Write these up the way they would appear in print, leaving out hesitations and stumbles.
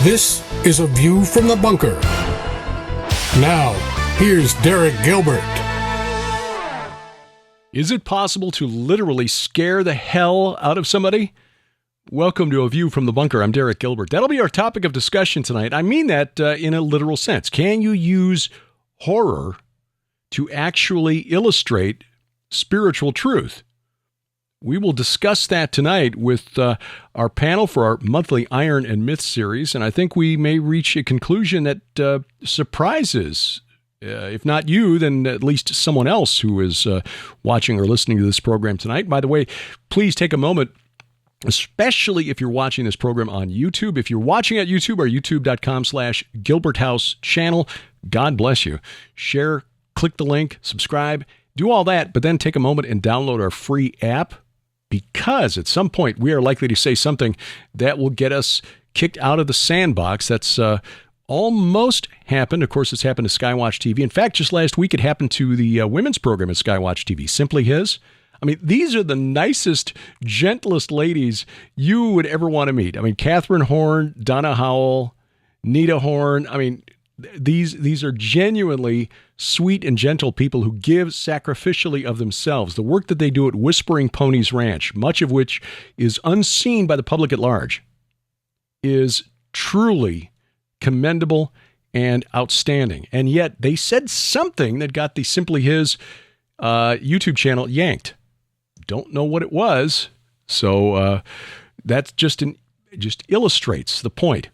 This is A View from the Bunker. Now, here's Derek Gilbert. Is it possible to literally scare the hell out of somebody? Welcome to A View from the Bunker. I'm Derek Gilbert. That'll be our topic of discussion tonight. I mean that in a literal sense. Can you use horror to actually illustrate spiritual truth? We will discuss that tonight with our panel for our monthly Iron and Myth series, and I think we may reach a conclusion that surprises, if not you, then at least someone else who is watching or listening to this program tonight. By the way, please take a moment, especially if you're watching this program on YouTube. If you're watching at YouTube or youtube.com/Gilbert House channel, God bless you. Share, click the link, subscribe, do all that, but then take a moment and download our free app, because at some point we are likely to say something that will get us kicked out of the sandbox. That's almost happened. Of course, it's happened to Skywatch TV. In fact, just last week it happened to the women's program at Skywatch TV, Simply His. I mean, these are the nicest, gentlest ladies you would ever want to meet. I mean, Catherine Horn, Donna Howell, Nita Horn. I mean, these are genuinely sweet and gentle people who give sacrificially of themselves. The work that they do at Whispering Ponies Ranch, much of which is unseen by the public at large, is truly commendable and outstanding. And yet they said something that got the Simply His YouTube channel yanked. Don't know what it was. So that's just illustrates the point,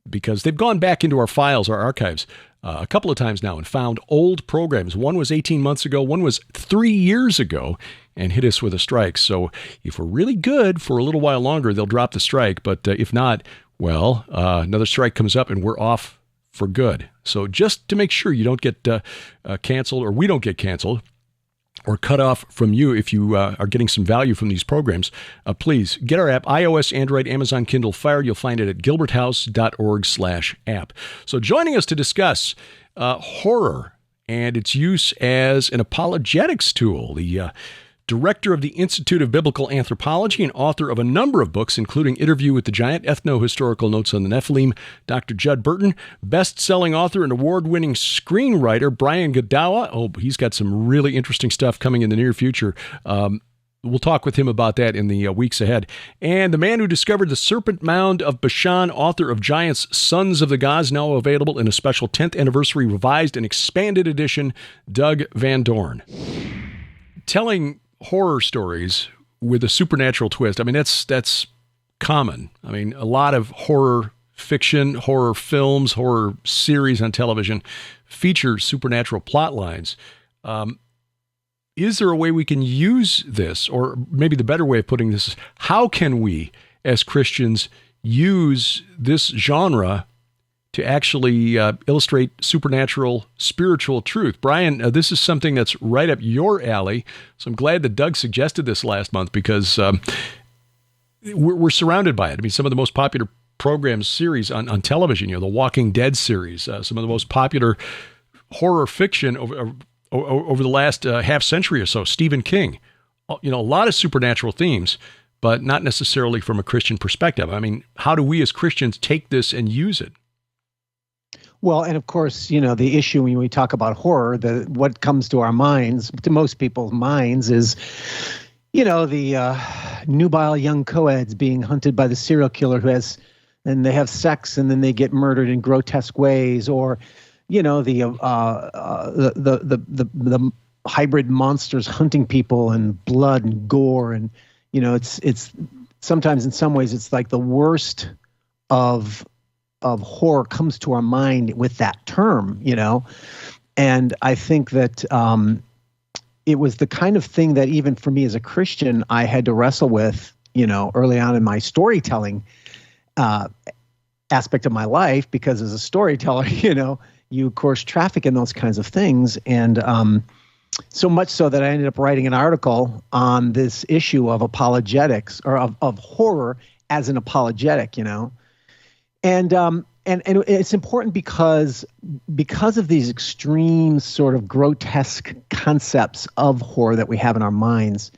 because they've gone back into our files, our archives, a couple of times now and found old programs. One was 18 months ago, one was 3 years ago, and hit us with a strike. So if we're really good for a little while longer, they'll drop the strike. But if not, well, another strike comes up and we're off for good. So just to make sure you don't get canceled, or we don't get canceled or cut off from you if you are getting some value from these programs, please get our app, iOS, Android, Amazon, Kindle, Fire. You'll find it at gilberthouse.org/app. So joining us to discuss horror and its use as an apologetics tool, the director of the Institute of Biblical Anthropology and author of a number of books, including Interview with the Giant, Ethnohistorical Notes on the Nephilim, Dr. Judd Burton, best-selling author and award-winning screenwriter Brian Godawa. Oh, he's got some really interesting stuff coming in the near future. We'll talk with him about that in the weeks ahead. And the man who discovered the Serpent Mound of Bashan, author of Giants, Sons of the Gods, now available in a special 10th anniversary revised and expanded edition, Doug Van Dorn. Telling horror stories with a supernatural twist, I mean, that's common. I mean, a lot of horror fiction, horror films, horror series on television feature supernatural plot lines. Is there a way we can use this? Or maybe the better way of putting this is, how can we, as Christians, use this genre to actually illustrate supernatural, spiritual truth? Brian, this is something that's right up your alley. So I'm glad that Doug suggested this last month, because we're surrounded by it. I mean, some of the most popular programs, series on television, the Walking Dead series, some of the most popular horror fiction over the last half century or so, Stephen King. A lot of supernatural themes, but not necessarily from a Christian perspective. I mean, how do we as Christians take this and use it? Well, and of course, the issue when we talk about horror, what comes to our minds, to most people's minds, is, the nubile young co-eds being hunted by the serial killer and they have sex and then they get murdered in grotesque ways, or, the hybrid monsters hunting people and blood and gore, and it's sometimes in some ways it's like the worst of horror comes to our mind with that term, and I think that it was the kind of thing that even for me as a Christian, I had to wrestle with, early on in my storytelling aspect of my life, because as a storyteller, you of course traffic in those kinds of things, and so much so that I ended up writing an article on this issue of apologetics, or of horror as an apologetic, And it's important because of these extreme sort of grotesque concepts of horror that we have in our minds,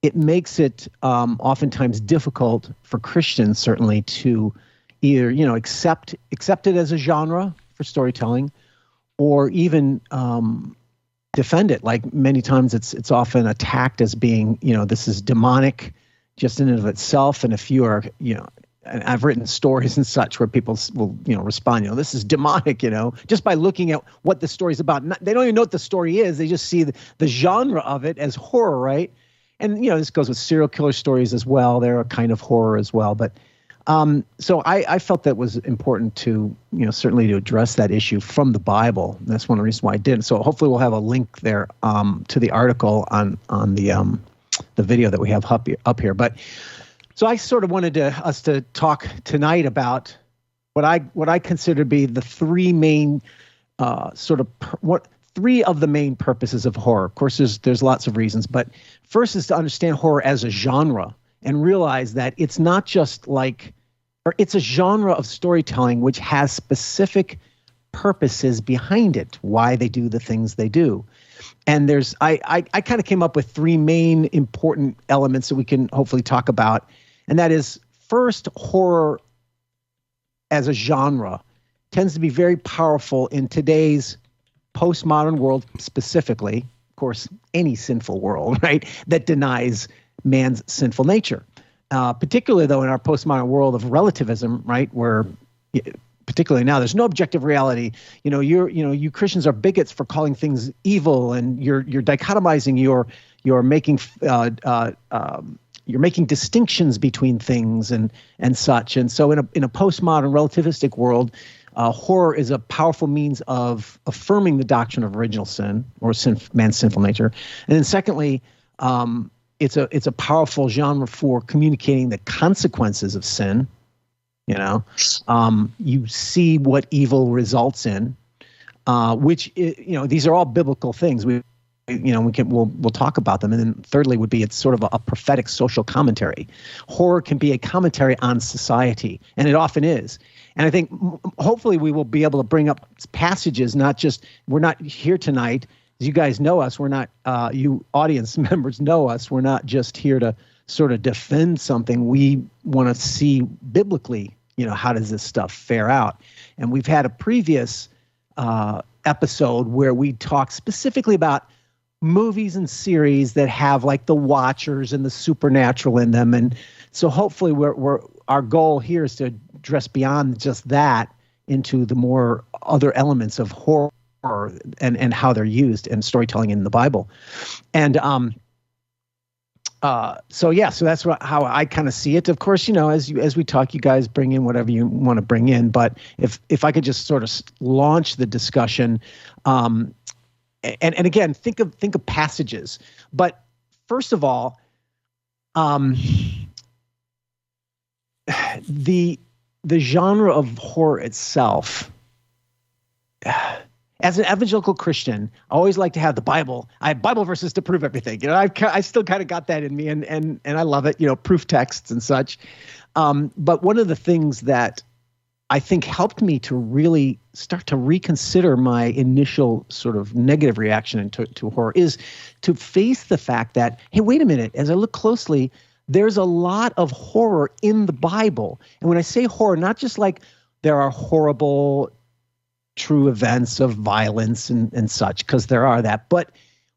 it makes it oftentimes difficult for Christians certainly to either, accept it as a genre for storytelling, or even defend it. Like many times it's often attacked as being, this is demonic just in and of itself. And if you are, and I've written stories and such where people will, respond, this is demonic, just by looking at what the story's about. They don't even know what the story is. They just see the genre of it as horror, right? And, this goes with serial killer stories as well. They're a kind of horror as well. But so I felt that was important to, certainly to address that issue from the Bible. And that's one of the reasons why I did. So hopefully we'll have a link there to the article on the video that we have up here. But so I sort of wanted us to talk tonight about what I consider to be the three main three of the main purposes of horror. Of course, there's lots of reasons, but first is to understand horror as a genre and realize that it's not just it's a genre of storytelling which has specific purposes behind it, why they do the things they do. And I kind of came up with three main important elements that we can hopefully talk about. And that is, first, horror as a genre tends to be very powerful in today's postmodern world, specifically, of course, any sinful world, right, that denies man's sinful nature. Particularly, though, in our postmodern world of relativism, right, where particularly now there's no objective reality. You Christians are bigots for calling things evil, and you're dichotomizing, you're making distinctions between things and such. And so in a postmodern relativistic world, horror is a powerful means of affirming the doctrine of original sin, or man's sinful nature. And then secondly, it's a powerful genre for communicating the consequences of sin. You see what evil results in, which these are all biblical things. We'll talk about them. And then thirdly would be, it's sort of a prophetic social commentary. Horror can be a commentary on society, and it often is. And I think hopefully we will be able to bring up passages, we're not here tonight, as you guys know us, we're not, you audience members know us, we're not just here to sort of defend something. We want to see biblically, how does this stuff fare out? And we've had a previous episode where we talked specifically about movies and series that have like the Watchers and the supernatural in them. And so hopefully our goal here is to address beyond just that into the more other elements of horror and how they're used in storytelling in the Bible. And so that's how I kind of see it. Of course, as we talk, you guys bring in whatever you want to bring in. But if I could just sort of launch the discussion, and again, think of passages. But first of all, the genre of horror itself. As an evangelical Christian, I always like to have the Bible. I have Bible verses to prove everything. I still kind of got that in me, and I love it. Proof texts and such. But one of the things that I think helped me to really start to reconsider my initial sort of negative reaction to horror is to face the fact that, hey, wait a minute. As I look closely, there's a lot of horror in the Bible, and when I say horror, not just like there are horrible true events of violence and such, because there are that, but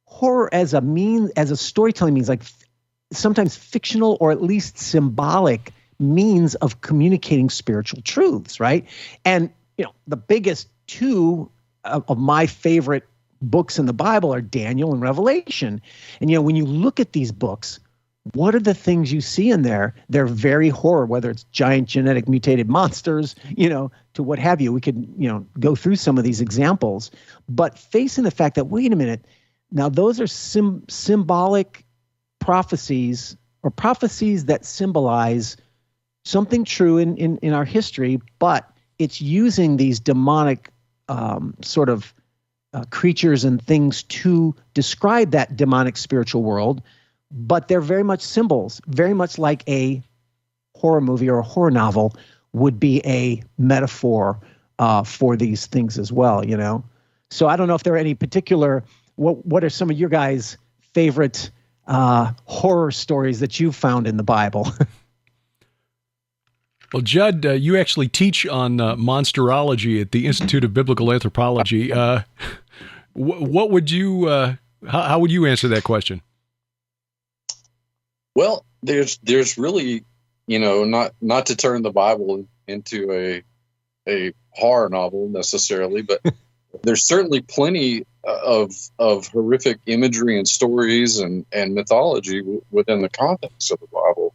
horror as a storytelling means, like sometimes fictional or at least symbolic means of communicating spiritual truths, right? And the biggest two of my favorite books in the Bible are Daniel and Revelation. And when you look at these books, what are the things you see in there? They're very horror, whether it's giant genetic mutated monsters, to what have you. We could, go through some of these examples, but facing the fact that, wait a minute, now those are symbolic prophecies, or prophecies that symbolize something true in our history, but it's using these demonic creatures and things to describe that demonic spiritual world. But they're very much symbols, very much like a horror movie or a horror novel would be a metaphor for these things as well, So I don't know if there are any particular, what are some of your guys' favorite horror stories that you found in the Bible? Well, Judd, you actually teach on monsterology at the Institute of Biblical Anthropology. What would you, how would you answer that question? Well, there's really, not to turn the Bible into a horror novel necessarily, but there's certainly plenty of horrific imagery and stories and mythology within the context of the Bible.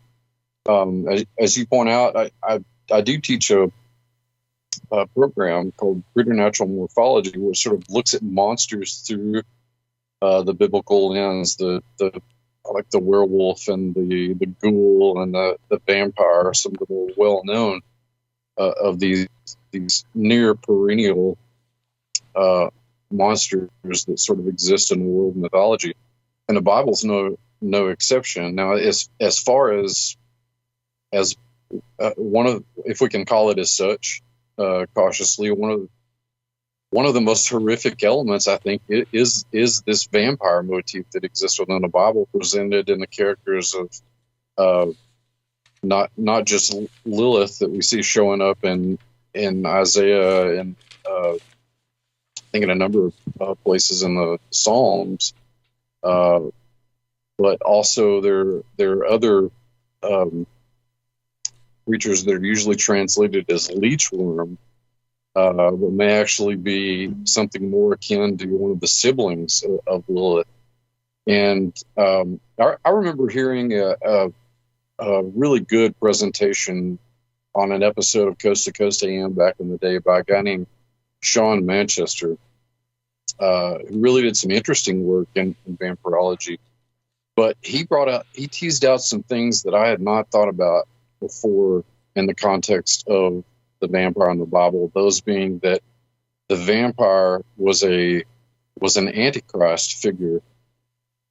As you point out, I do teach a program called Preternatural Morphology, which sort of looks at monsters through the biblical lens, the like the werewolf and the ghoul and the vampire, some of the more well known of these near perennial monsters that sort of exist in world mythology, and the Bible's no exception. Now, as far as one of, if we can call it as such, cautiously, one of the most horrific elements, I think, is this vampire motif that exists within the Bible, presented in the characters of not just Lilith that we see showing up in Isaiah and I think in a number of places in the Psalms, but also there are other creatures that are usually translated as leechworm, but may actually be something more akin to one of the siblings of Lilith. And I remember hearing a really good presentation on an episode of Coast to Coast AM back in the day by a guy named Sean Manchester, who really did some interesting work in vampirology. But he teased out some things that I had not thought about before in the context of the vampire in the Bible, those being that the vampire was an antichrist figure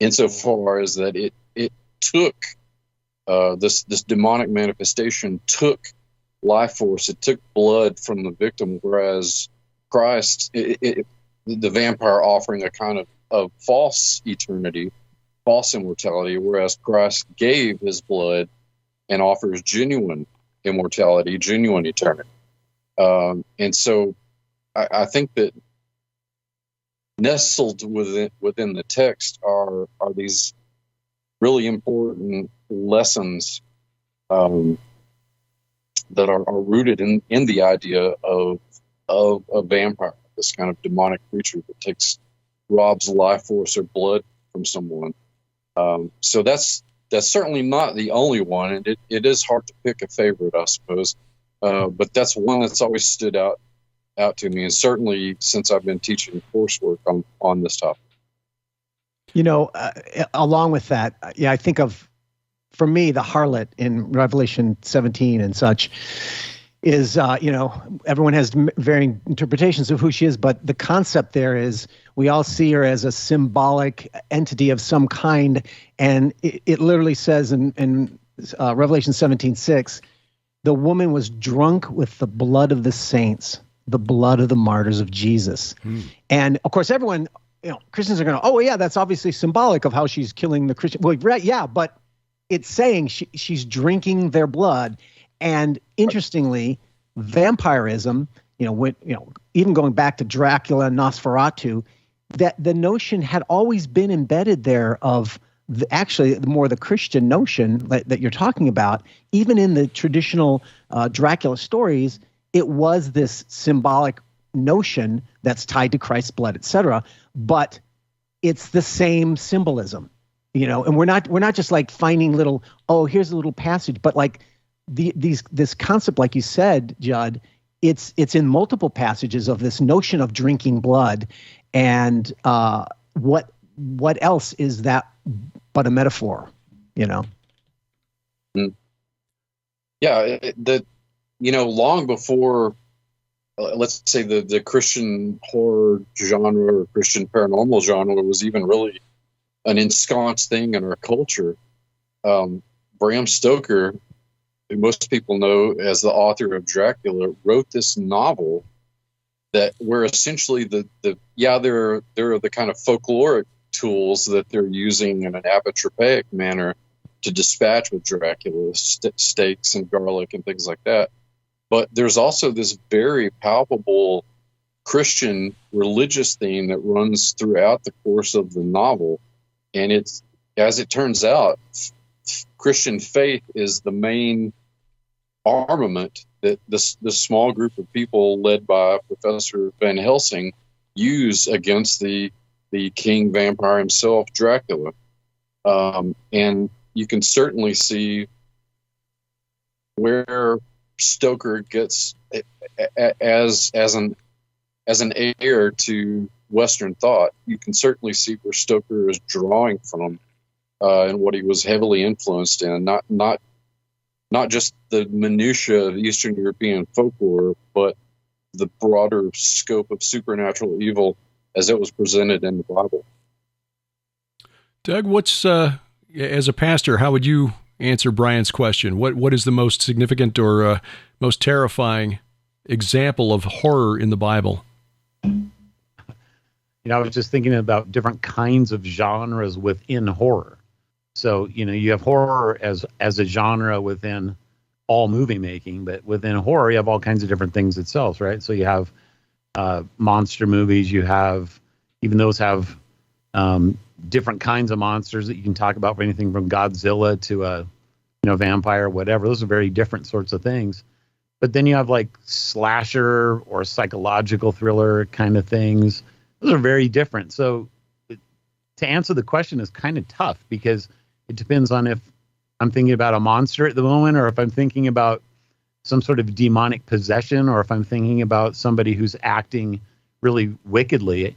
insofar as that it took this demonic manifestation took life force, it took blood from the victim, whereas Christ, the vampire offering a kind of false eternity, false immortality, whereas Christ gave his blood and offers genuine immortality, genuine eternity. And so I think that nestled within the text are these really important lessons that are rooted in the idea of a vampire, this kind of demonic creature that robs life force or blood from someone. So that's certainly not the only one, and it is hard to pick a favorite, I suppose. But that's one that's always stood out to me, and certainly since I've been teaching coursework on this topic. Along with that, I think of, for me, the harlot in Revelation 17 and such is, everyone has varying interpretations of who she is, but the concept there is we all see her as a symbolic entity of some kind, and it literally says in Revelation 17:6, the woman was drunk with the blood of the saints, the blood of the martyrs of Jesus. And of course, everyone, Christians are going, oh yeah, that's obviously symbolic of how she's killing the Christian. Well, right, yeah, but it's saying she's drinking their blood. And interestingly, vampirism, even going back to Dracula and Nosferatu, that the notion had always been embedded there of the Christian notion that you're talking about. Even in the traditional Dracula stories, it was this symbolic notion that's tied to Christ's blood, etc. But it's the same symbolism, and we're not just like finding little, here's a little passage, but like this concept, like you said, Judd, it's in multiple passages of this notion of drinking blood, and what else is that but a metaphor, Yeah, long before, let's say the Christian horror genre or Christian paranormal genre was even really an ensconced thing in our culture, Bram Stoker, who most people know as the author of Dracula, wrote this novel where essentially there are the kind of folkloric tools that they're using in an apotropaic manner to dispatch with Dracula, steaks and garlic and things like that. But there's also this very palpable Christian religious theme that runs throughout the course of the novel. And it's, as it turns out, Christian faith is the main armament that this small group of people led by Professor Van Helsing use against the king vampire himself, Dracula. And you can certainly see where Stoker gets as an heir to Western thought. You can certainly see where Stoker is drawing from and what he was heavily influenced in. Not just the minutiae of Eastern European folklore, but the broader scope of supernatural evil as it was presented in the Bible. Doug, what's as a pastor, how would you answer Brian's question? What is the most significant or most terrifying example of horror in the Bible? I was just thinking about different kinds of genres within horror. So, you have horror as a genre within all movie making, but within horror, you have all kinds of different things itself, right? So you have monster movies, even those have different kinds of monsters that you can talk about, for anything from Godzilla to a vampire, whatever. Those are very different sorts of things. But then you have like slasher or psychological thriller kind of things. Those are very different. So to answer the question is kind of tough, because it depends on if I'm thinking about a monster at the moment, or if I'm thinking about some sort of demonic possession, or if I'm thinking about somebody who's acting really wickedly.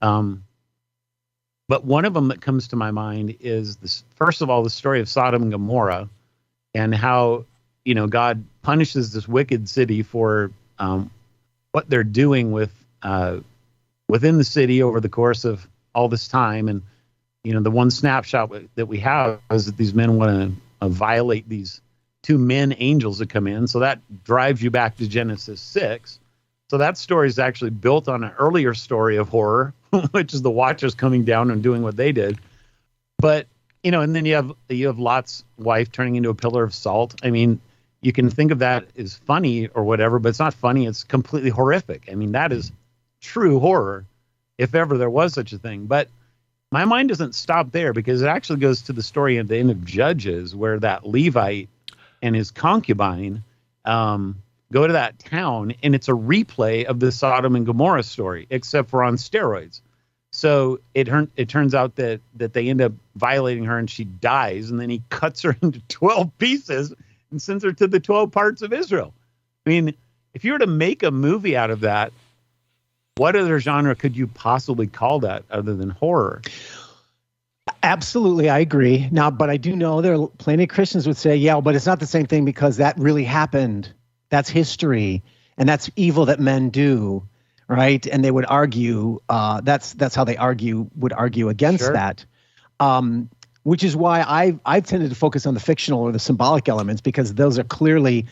But one of them that comes to my mind is this, first of all, the story of Sodom and Gomorrah, and how, God punishes this wicked city for what they're doing within the city over the course of all this time. And, the one snapshot that we have is that these men want to violate these two men angels that come in. So that drives you back to Genesis 6. So that story is actually built on an earlier story of horror, which is the Watchers coming down and doing what they did. But, and then you have Lot's wife turning into a pillar of salt. I mean, you can think of that as funny or whatever, but it's not funny. It's completely horrific. I mean, that is true horror, if ever there was such a thing. But my mind doesn't stop there, because it actually goes to the story at the end of Judges, where that Levite and his concubine go to that town, and it's a replay of the Sodom and Gomorrah story, except for on steroids. So it turns out that they end up violating her, and she dies, and then he cuts her into 12 pieces and sends her to the 12 parts of Israel. I mean, if you were to make a movie out of that, what other genre could you possibly call that other than horror? Absolutely, I agree. Now, but I do know there are plenty of Christians would say, yeah, but it's not the same thing, because that really happened. That's history, and that's evil that men do, right? And they would argue that's how they would argue against Sure. that, which is why I've tended to focus on the fictional or the symbolic elements, because those are clearly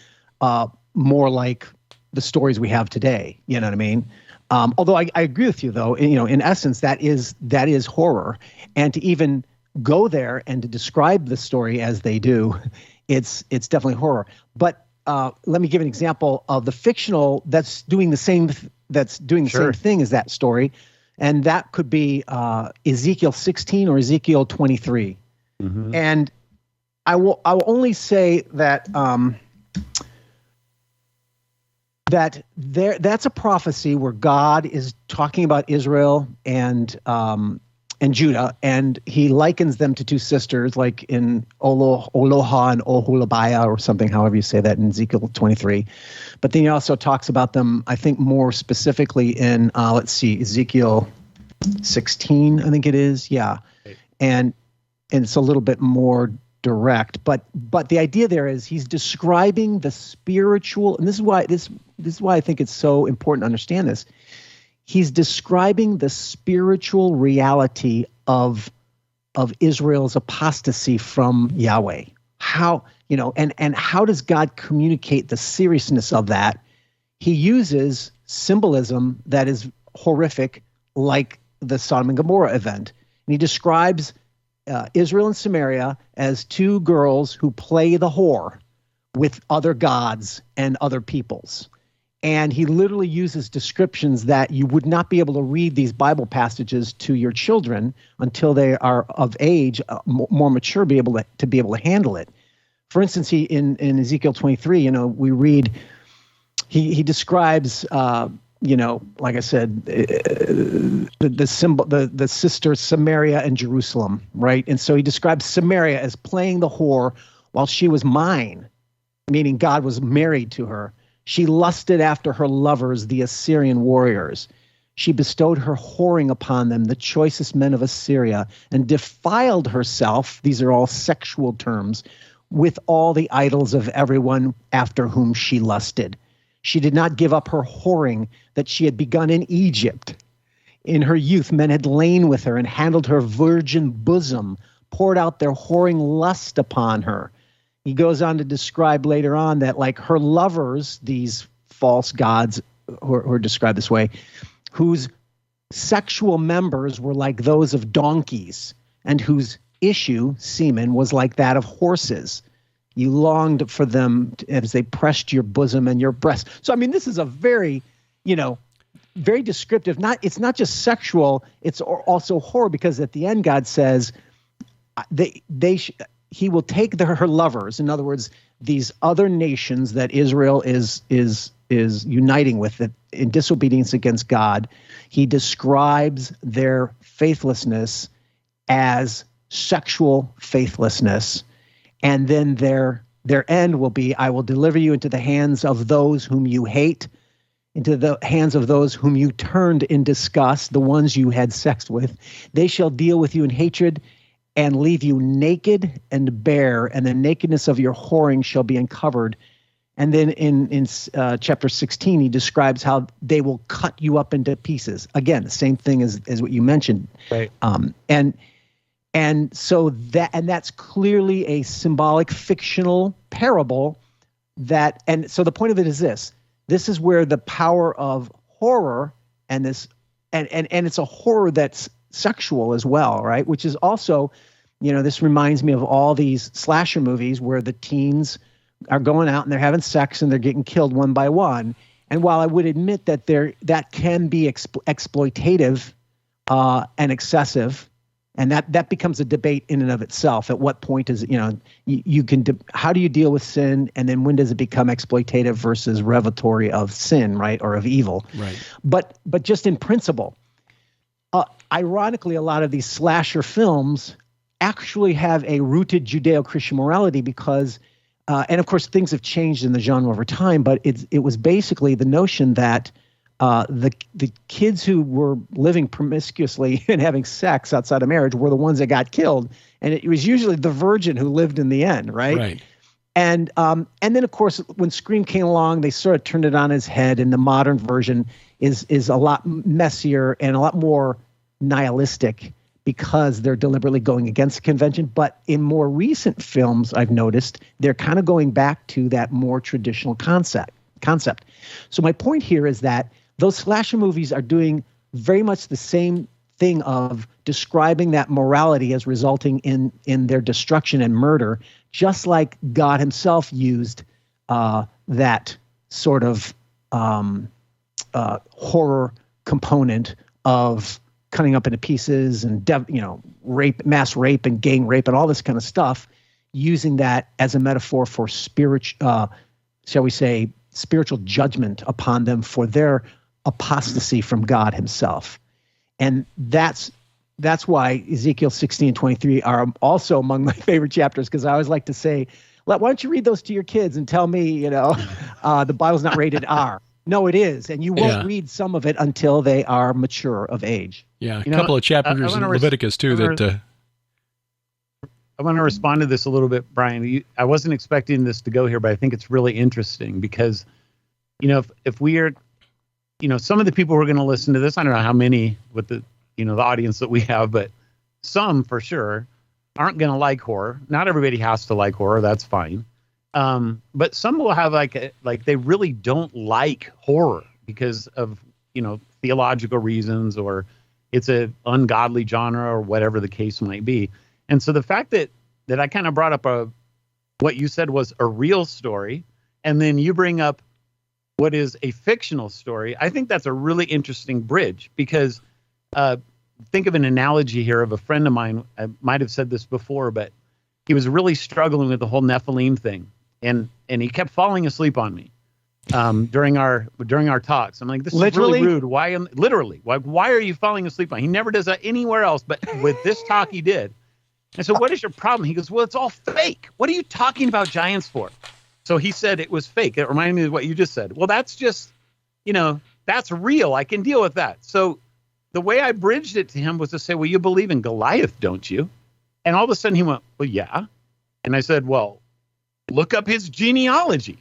more like the stories we have today. You know what I mean? Although I agree with you, though, in essence, that is horror, and to even go there and to describe the story as they do, it's definitely horror. But let me give an example of the fictional that's doing the same Sure. same thing as that story, and that could be Ezekiel 16 or Ezekiel 23. Mm-hmm. And I will only say that that's a prophecy where God is talking about Israel and Judah, and he likens them to two sisters, like in Oloha and Oholiabah or something, however you say that in Ezekiel 23. But then he also talks about them, I think, more specifically in Ezekiel 16, I think it is, yeah, and it's a little bit more direct, but the idea there is he's describing the spiritual, and this is why I think it's so important to understand this. He's describing the spiritual reality of Israel's apostasy from Yahweh. How, and how does God communicate the seriousness of that? He uses symbolism that is horrific, like the Sodom and Gomorrah event, and he describes Israel and Samaria as two girls who play the whore with other gods and other peoples. And he literally uses descriptions that you would not be able to read these Bible passages to your children until they are of age, more mature, be able to handle it. For instance, he in Ezekiel 23, we read, he describes, like I said, the symbol, the sisters Samaria and Jerusalem, right? And so he describes Samaria as playing the whore while she was mine, meaning God was married to her. She lusted after her lovers, the Assyrian warriors. She bestowed her whoring upon them, the choicest men of Assyria, and defiled herself, these are all sexual terms, with all the idols of everyone after whom she lusted. She did not give up her whoring that she had begun in Egypt. In her youth, men had lain with her and handled her virgin bosom, poured out their whoring lust upon her. He goes on to describe later on that, like, her lovers, these false gods who are described this way, whose sexual members were like those of donkeys and whose issue, semen, was like that of horses. You longed for them as they pressed your bosom and your breast. So, I mean, this is a very, very descriptive. It's not just sexual, it's also horror, because at the end God says he will take her lovers, in other words, these other nations that Israel is uniting with in disobedience against God. He describes their faithlessness as sexual faithlessness, and then their end will be, I will deliver you into the hands of those whom you hate, into the hands of those whom you turned in disgust, the ones you had sex with. They shall deal with you in hatred and leave you naked and bare, and the nakedness of your whoring shall be uncovered. And then in chapter 16, he describes how they will cut you up into pieces. Again, the same thing as what you mentioned. Right. And so that's clearly a symbolic fictional parable and so the point of it is this. This is where the power of horror and it's a horror that's sexual as well, right? Which is also, this reminds me of all these slasher movies where the teens are going out and they're having sex and they're getting killed one by one. And while I would admit that that can be exploitative and excessive, and that becomes a debate in and of itself. At what point is how do you deal with sin, and then when does it become exploitative versus revelatory of sin, right, or of evil? Right. But just in principle. Ironically, a lot of these slasher films actually have a rooted Judeo-Christian morality because, and of course things have changed in the genre over time, but it was basically the notion that the kids who were living promiscuously and having sex outside of marriage were the ones that got killed, and it was usually the virgin who lived in the end, right? Right. And then of course when Scream came along, they sort of turned it on its head, and the modern version is a lot messier and a lot more nihilistic because they're deliberately going against the convention. But in more recent films, I've noticed they're kind of going back to that more traditional concept. So my point here is that those slasher movies are doing very much the same thing of describing that morality as resulting in their destruction and murder, just like God himself used that sort of horror component of cutting up into pieces and rape, mass rape and gang rape and all this kind of stuff, using that as a metaphor for spiritual judgment upon them for their apostasy from God himself. And that's why Ezekiel 16 and 23 are also among my favorite chapters, because I always like to say, why don't you read those to your kids and tell me, the Bible's not rated R. No, it is. And you won't read some of it until they are mature of age. Yeah, a couple of chapters in Leviticus, too, I want to respond to this a little bit, Brian. I wasn't expecting this to go here, but I think it's really interesting because, if we are, some of the people who are going to listen to this, I don't know how many with the, the audience that we have, but some for sure aren't going to like horror. Not everybody has to like horror. That's fine. But some will have like they really don't like horror because of, theological reasons, or it's a ungodly genre or whatever the case might be. And so the fact that I kind of brought up what you said was a real story, and then you bring up what is a fictional story, I think that's a really interesting bridge, because think of an analogy here of a friend of mine. I might have said this before, but he was really struggling with the whole Nephilim thing, and he kept falling asleep on me during our talks. I'm like, this literally? is really rude. Why are you falling asleep on me? He never does that anywhere else, but with this talk he did. And so, what is your problem? He goes, well, it's all fake. What are you talking about giants for? So he said it was fake. It reminded me of what you just said. Well, that's just, that's real. I can deal with that. So the way I bridged it to him was to say, well, you believe in Goliath, don't you? And all of a sudden he went, well, yeah. And I said, well, look up his genealogy.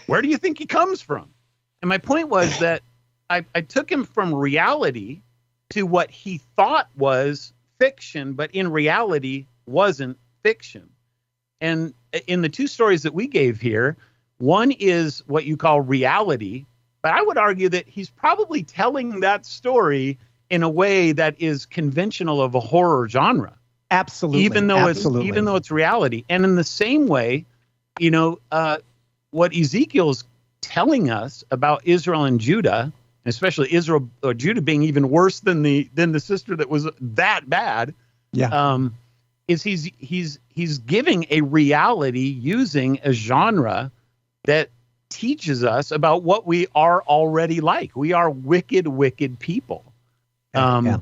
Where do you think he comes from? And my point was that I took him from reality to what he thought was fiction, but in reality wasn't fiction. And in the two stories that we gave here, one is what you call reality, but I would argue that he's probably telling that story in a way that is conventional of a horror genre. Absolutely. Even though it's reality. And in the same way, what Ezekiel's telling us about Israel and Judah, especially Israel or Judah being even worse than the sister that was that bad. Yeah. Is he's giving a reality using a genre that teaches us about what we are already like. We are wicked people. Yeah.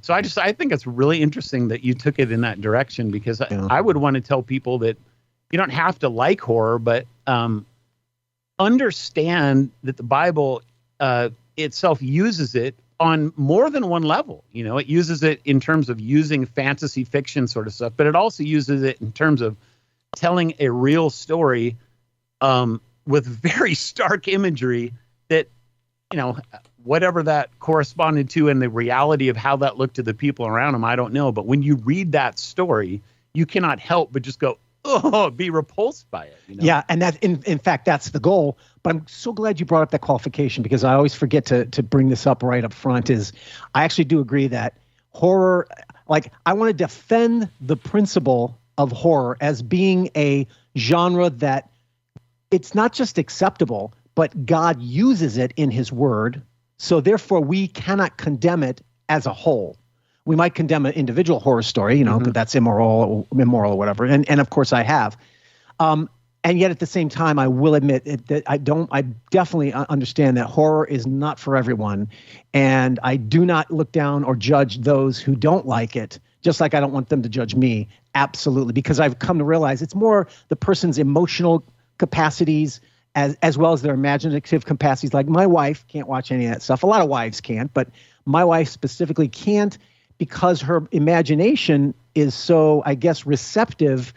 So I think it's really interesting that you took it in that direction, because I would want to tell people that you don't have to like horror, but understand that the Bible itself uses it on more than one level. It uses it in terms of using fantasy fiction sort of stuff, but it also uses it in terms of telling a real story with very stark imagery that, whatever that corresponded to and the reality of how that looked to the people around him, I don't know. But when you read that story, you cannot help but just go, be repulsed by it. Yeah, and that in fact that's the goal. But I'm so glad you brought up that qualification, because I always forget to bring this up right up front. Is I actually do agree that horror, like, I want to defend the principle of horror as being a genre that it's not just acceptable, but God uses it in His Word. So therefore, we cannot condemn it as a whole. We might condemn an individual horror story, but that's immoral or whatever. And of course I have. And yet at the same time, I will admit that I definitely understand that horror is not for everyone. And I do not look down or judge those who don't like it, just like I don't want them to judge me. Absolutely. Because I've come to realize it's more the person's emotional capacities as well as their imaginative capacities. Like, my wife can't watch any of that stuff. A lot of wives can't, but my wife specifically can't, because her imagination is so, I guess, receptive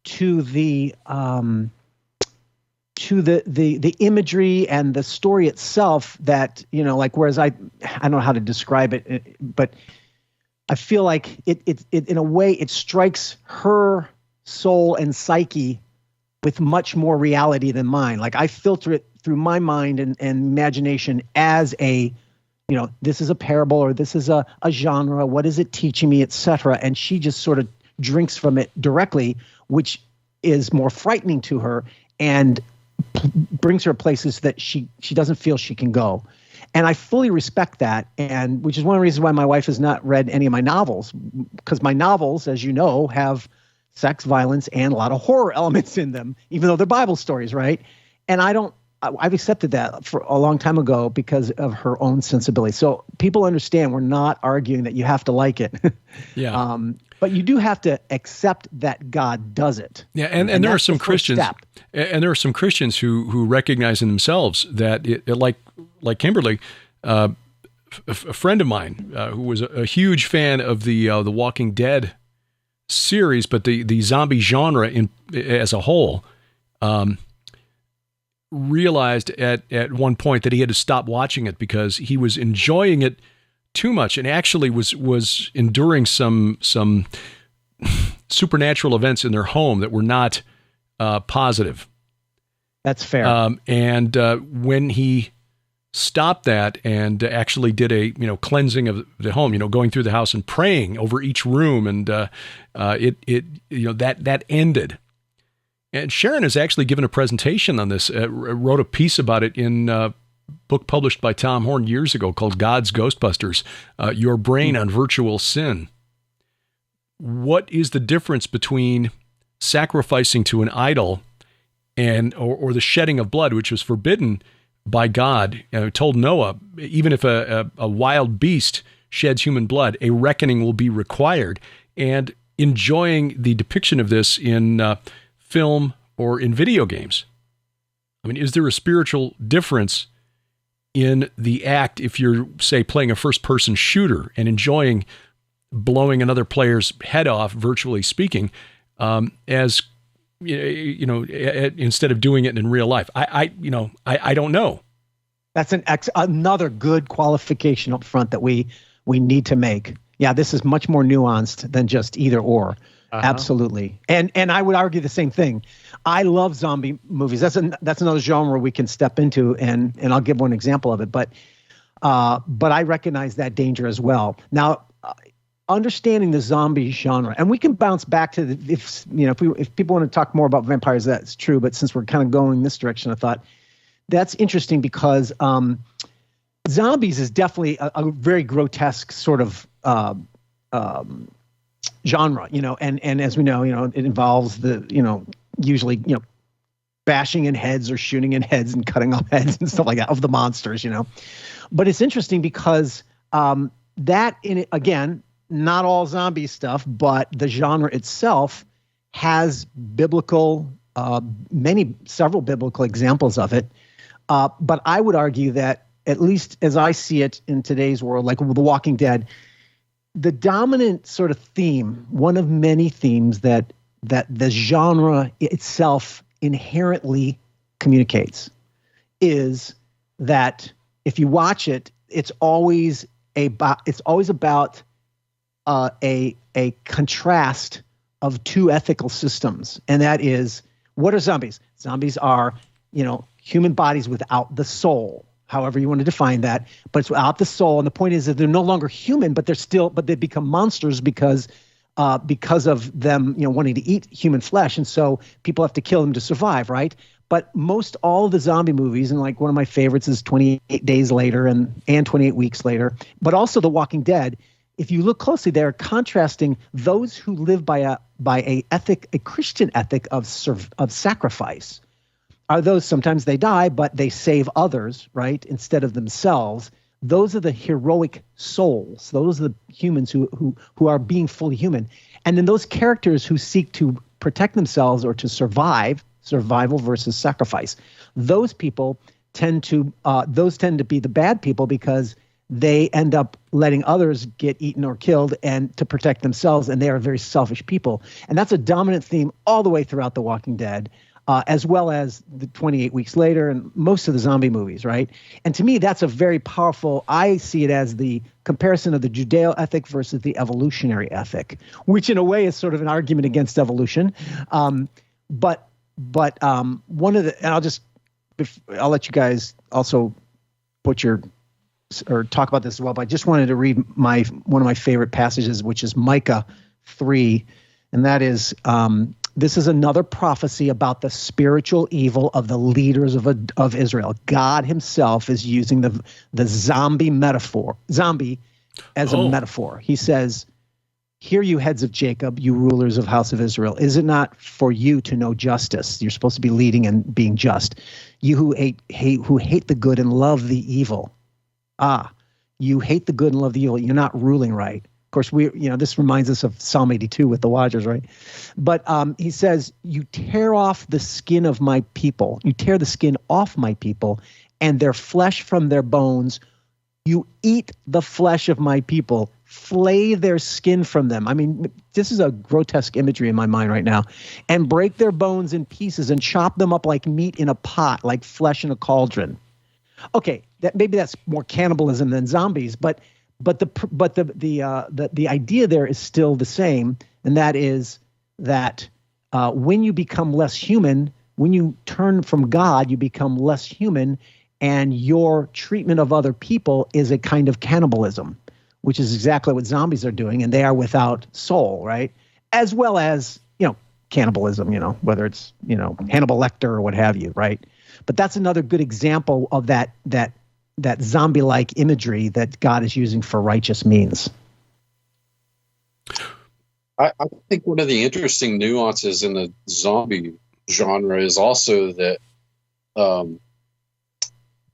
to the imagery and the story itself that, whereas I don't know how to describe it, but I feel like it in a way it strikes her soul and psyche with much more reality than mine. Like, I filter it through my mind and imagination as a, this is a parable, or this is a genre. What is it teaching me, etc. And she just sort of drinks from it directly, which is more frightening to her and brings her places that she doesn't feel she can go. And I fully respect that, and which is one of the reasons why my wife has not read any of my novels, because my novels, as you know, have sex, violence, and a lot of horror elements in them, even though they're Bible stories, right? And I've accepted that for a long time ago because of her own sensibility. So people understand we're not arguing that you have to like it. Yeah. But you do have to accept that God does it. Yeah, and there are some Christians, and there are some Christians who recognize in themselves that like Kimberly, a friend of mine who was a huge fan of the Walking Dead series, but the zombie genre as a whole, realized at one point that he had to stop watching it because he was enjoying it too much, and actually was enduring some supernatural events in their home that were not positive. That's fair. And when he stopped that and actually did a cleansing of the home, going through the house and praying over each room, and that ended. And Sharon has actually given a presentation on this, wrote a piece about it in a book published by Tom Horn years ago called God's Ghostbusters, Your Brain on Virtual Sin. What is the difference between sacrificing to an idol and or the shedding of blood, which was forbidden by God, told Noah, even if a wild beast sheds human blood, a reckoning will be required, and enjoying the depiction of this in film or in video games? I mean, is there a spiritual difference in the act if you're, say, playing a first-person shooter and enjoying blowing another player's head off, virtually speaking, as instead of doing it in real life? I don't know. That's another good qualification up front that we need to make. Yeah, this is much more nuanced than just either or. Absolutely. And I would argue the same thing. I love zombie movies. That's another genre we can step into, and I'll give one example of it. But I recognize that danger as well. Now, understanding the zombie genre, and we can bounce back to if people want to talk more about vampires, that's true. But since we're kind of going this direction, I thought that's interesting because zombies is definitely a very grotesque sort of genre, and as we know, it involves usually bashing in heads or shooting in heads and cutting off heads and stuff like that of the monsters, But it's interesting because that again, not all zombie stuff, but the genre itself has several biblical examples of it. But I would argue that, at least as I see it in today's world, like The Walking Dead, the dominant sort of theme, one of many themes that the genre itself inherently communicates, is that if you watch it, it's always about a contrast of two ethical systems, and that is, what are zombies? Zombies are human bodies without the soul, however you want to define that, but it's without the soul. And the point is that they're no longer human, but they become monsters because of them, wanting to eat human flesh. And so people have to kill them to survive, right? But most all of the zombie movies, and like one of my favorites is 28 Days Later and 28 Weeks Later, but also The Walking Dead, if you look closely, they're contrasting those who live by a Christian ethic of sacrifice. Are those, sometimes they die, but they save others, right, instead of themselves. Those are the heroic souls. Those are the humans who are being fully human. And then those characters who seek to protect themselves or to survival versus sacrifice. Those people tend to be the bad people because they end up letting others get eaten or killed and to protect themselves, and they are very selfish people. And that's a dominant theme all the way throughout The Walking Dead. As well as the 28 Weeks Later and most of the zombie movies, right? And to me, that's a very powerful, I see it as the comparison of the Judeo ethic versus the evolutionary ethic, which in a way is sort of an argument against evolution. But one of the, and I'll let you guys also talk about this as well, but I just wanted to read one of my favorite passages, which is Micah 3, and that is, this is another prophecy about the spiritual evil of the leaders of Israel. God himself is using the zombie as a metaphor. He says, "Hear you heads of Jacob, you rulers of house of Israel. Is it not for you to know justice?" You're supposed to be leading and being just. You who hate the good and love the evil. You hate the good and love the evil. You're not ruling right. Of course, this reminds us of Psalm 82 with the watchers, right? But he says, you tear off the skin of my people. You tear the skin off my people and their flesh from their bones. You eat the flesh of my people, flay their skin from them. I mean, this is a grotesque imagery in my mind right now. And break their bones in pieces and chop them up like meat in a pot, like flesh in a cauldron. Okay, maybe that's more cannibalism than zombies, but the idea there is still the same, and that is that when you become less human, when you turn from God, you become less human, and your treatment of other people is a kind of cannibalism, which is exactly what zombies are doing, and they are without soul, right? As well as, cannibalism, whether it's, Hannibal Lecter or what have you, right? But that's another good example of that zombie-like imagery that God is using for righteous means. I think one of the interesting nuances in the zombie genre is also that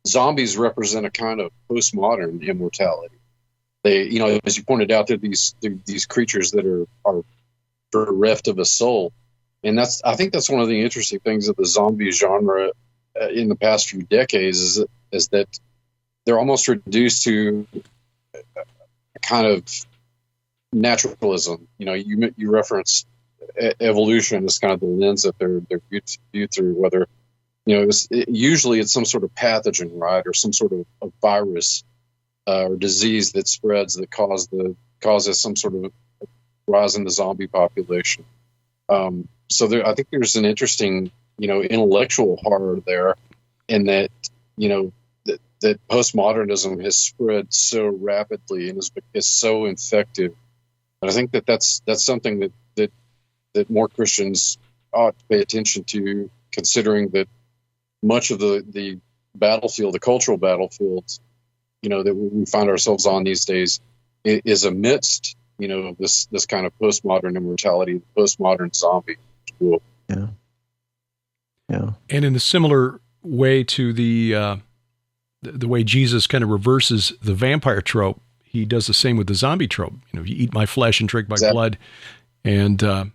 zombies represent a kind of postmodern immortality. They, as you pointed out, they're these creatures that are bereft of a soul, and I think that's one of the interesting things of the zombie genre in the past few decades is that they're almost reduced to a kind of naturalism. You reference evolution as kind of the lens that they're viewed through. Whether usually it's some sort of pathogen, right, or some sort of a virus or disease that spreads that causes some sort of rise in the zombie population. So I think there's an interesting, intellectual horror there, in that, that postmodernism has spread so rapidly and is so infective. And I think that's something that more Christians ought to pay attention to, considering that much of the battlefield, the cultural battlefield, that we find ourselves on these days, is amidst this kind of postmodern immortality, postmodern zombie. Cool. Yeah. And in a similar way to the way Jesus kind of reverses the vampire trope, he does the same with the zombie trope. You eat my flesh and drink my blood, and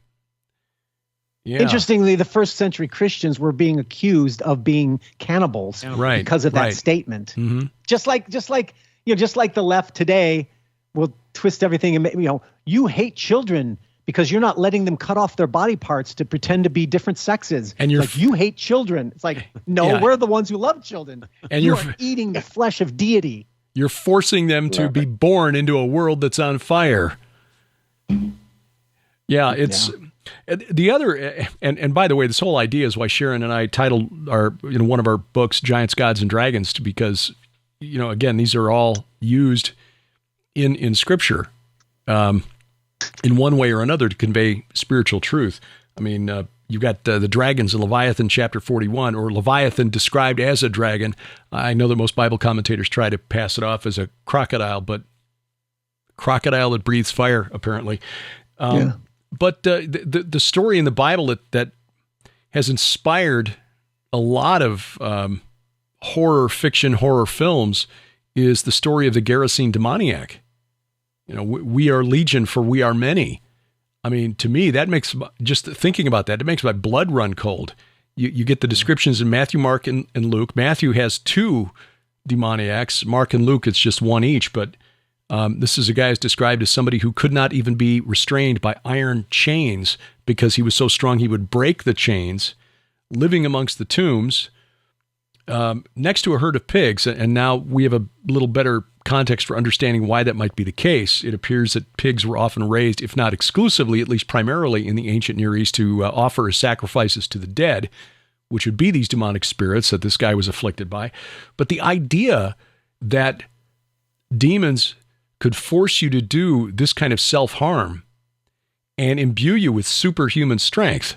Interestingly, the first century Christians were being accused of being cannibals, because of that statement. Mm-hmm. Just like the left today will twist everything and you hate children because you're not letting them cut off their body parts to pretend to be different sexes. And you hate children. It's like, no, we're the ones who love children. And you're eating the flesh of deity. You're forcing them to be born into a world that's on fire. Yeah, it's the other, and by the way, this whole idea is why Sharon and I titled one of our books "Giants, Gods, and Dragons," because again, these are all used in Scripture, in one way or another, to convey spiritual truth. I mean, you've got the dragons in Leviathan chapter 41, or Leviathan described as a dragon. I know that most Bible commentators try to pass it off as a crocodile, but crocodile that breathes fire, apparently. But the story in the Bible that has inspired a lot of horror fiction, horror films, is the story of the Gerasene demoniac. We are legion, for we are many. I mean, to me, that makes, just thinking about that, it makes my blood run cold. You get the descriptions in Matthew, Mark, and Luke. Matthew has 2 demoniacs. Mark and Luke, it's just 1 each. But this is a guy who's described as somebody who could not even be restrained by iron chains because he was so strong he would break the chains, living amongst the tombs, next to a herd of pigs. And now we have a little better context for understanding why that might be the case. It appears that pigs were often raised, if not exclusively, at least primarily in the ancient Near East, to offer as sacrifices to the dead, which would be these demonic spirits that this guy was afflicted by. But the idea that demons could force you to do this kind of self-harm and imbue you with superhuman strength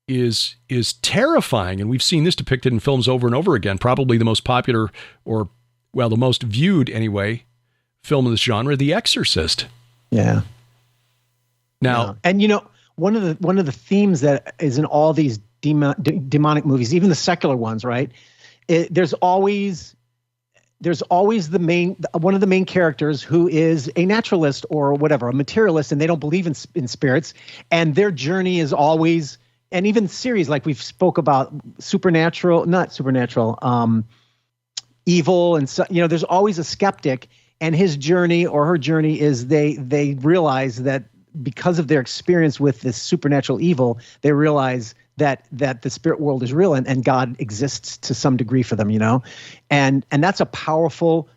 is terrifying. And we've seen this depicted in films over and over again. Probably the most popular, or the most viewed anyway, film of this genre, The Exorcist. Yeah. Now, and one of the themes that is in all these demonic movies, even the secular ones, right? There's always one of the main characters who is a naturalist or whatever, a materialist, and they don't believe in spirits, and their journey is always, and even series like we've spoke about, evil, and so, there's always a skeptic, and his journey or her journey is they realize that because of their experience with this supernatural evil, they realize that the spirit world is real and God exists to some degree for them, and that's a powerful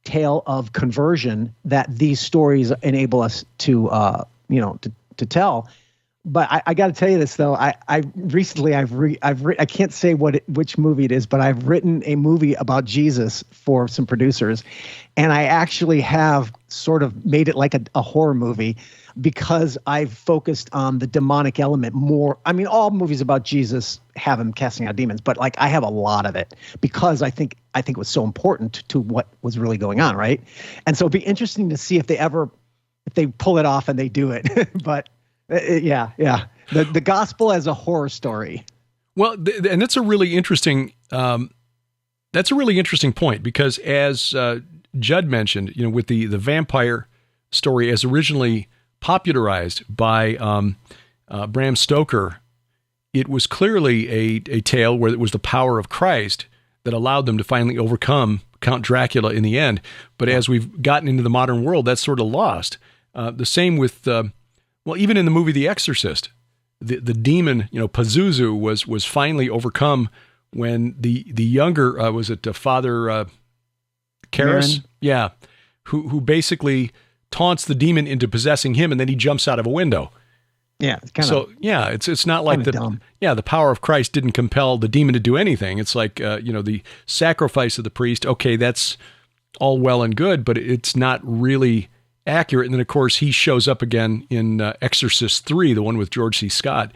tale of conversion that these stories enable us to tell. But I got to tell you this though. I recently I can't say which movie it is, but I've written a movie about Jesus for some producers, and I actually have sort of made it like a horror movie because I've focused on the demonic element more. I mean, all movies about Jesus have him casting out demons, but like I have a lot of it because I think it was so important to what was really going on, right? And so it'd be interesting to see if they pull it off and they do it, but. Yeah. The gospel as a horror story. Well, and that's a really interesting. That's a really interesting point because, as Judd mentioned, with the vampire story as originally popularized by Bram Stoker, it was clearly a tale where it was the power of Christ that allowed them to finally overcome Count Dracula in the end. But as we've gotten into the modern world, that's sort of lost. The same with. Well, even in the movie The Exorcist, the demon, Pazuzu was finally overcome when the younger was it Father Karras? Yeah, who basically taunts the demon into possessing him, and then he jumps out of a window. Yeah, it's not like the power of Christ didn't compel the demon to do anything. It's like the sacrifice of the priest. Okay, that's all well and good, but it's not really accurate. And then, of course, he shows up again in Exorcist 3, the one with George C. Scott.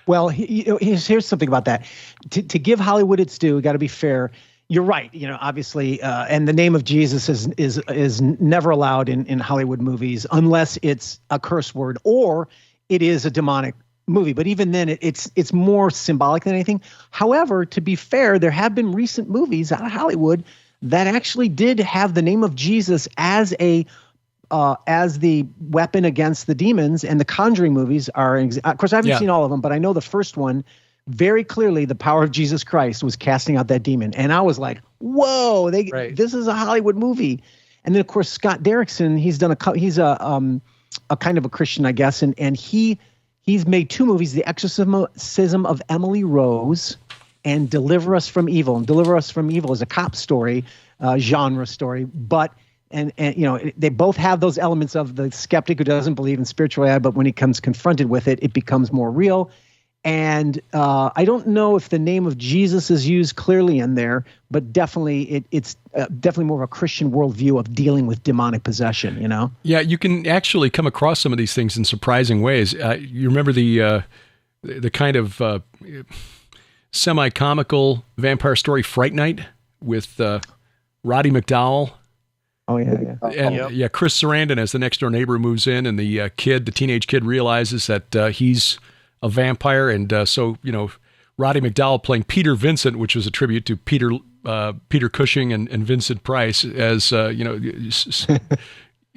Well, here's something about that. To give Hollywood its due, got to be fair. You're right. Obviously, and the name of Jesus is never allowed in Hollywood movies unless it's a curse word or it is a demonic movie. But even then, it's more symbolic than anything. However, to be fair, there have been recent movies out of Hollywood that actually did have the name of Jesus as the weapon against the demons, and the Conjuring movies are. Of course, I haven't seen all of them, but I know the first one very clearly. The power of Jesus Christ was casting out that demon, and I was like, "Whoa! This is a Hollywood movie." And then, of course, Scott Derrickson, he's a kind of a Christian, I guess, and he's made two movies: The Exorcism of Emily Rose and Deliver Us from Evil. And Deliver Us from Evil is a cop story, genre story, but and they both have those elements of the skeptic who doesn't believe in spirituality, but when he comes confronted with it, it becomes more real. And I don't know if the name of Jesus is used clearly in there, but definitely it's definitely more of a Christian worldview of dealing with demonic possession. Yeah, you can actually come across some of these things in surprising ways. You remember the kind of semi-comical vampire story Fright Night with Roddy McDowall. Oh yeah. And Chris Sarandon as the next door neighbor moves in, and the teenage kid realizes that he's a vampire, and so Roddy McDowall playing Peter Vincent, which was a tribute to Peter Cushing and Vincent Price as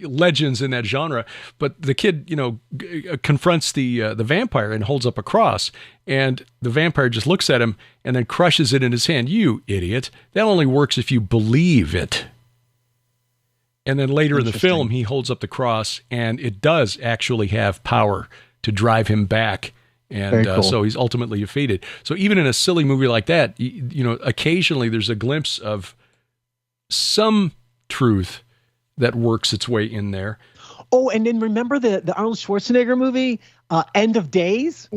legends in that genre. But the kid, confronts the vampire and holds up a cross, and the vampire just looks at him and then crushes it in his hand. You idiot! That only works if you believe it. And then later in the film, he holds up the cross, and it does actually have power to drive him back. And cool. So he's ultimately defeated. So even in a silly movie like that, occasionally there's a glimpse of some truth that works its way in there. Oh, and then remember the Arnold Schwarzenegger movie, End of Days?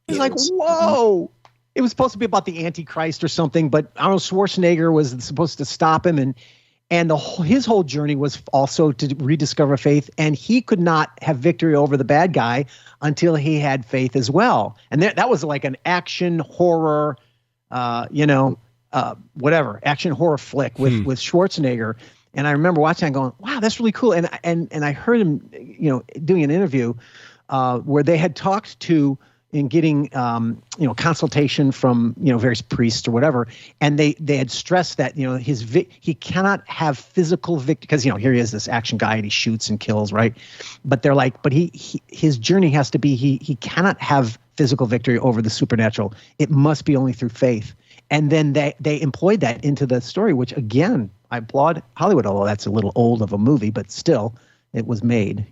It's like, whoa. It was supposed to be about the Antichrist or something, but Arnold Schwarzenegger was supposed to stop him, and his whole journey was also to rediscover faith, and he could not have victory over the bad guy until he had faith as well. And that was like an action horror, action horror flick with Schwarzenegger. And I remember watching and going, wow, that's really cool. And I heard him, doing an interview where they had talked to in getting, consultation from, various priests or whatever. And they had stressed that, he cannot have physical victory because, here he is, this action guy, and he shoots and kills. Right. But they're like, but his journey has to be, he cannot have physical victory over the supernatural. It must be only through faith. And then they employed that into the story, which again, I applaud Hollywood, although that's a little old of a movie, but still it was made,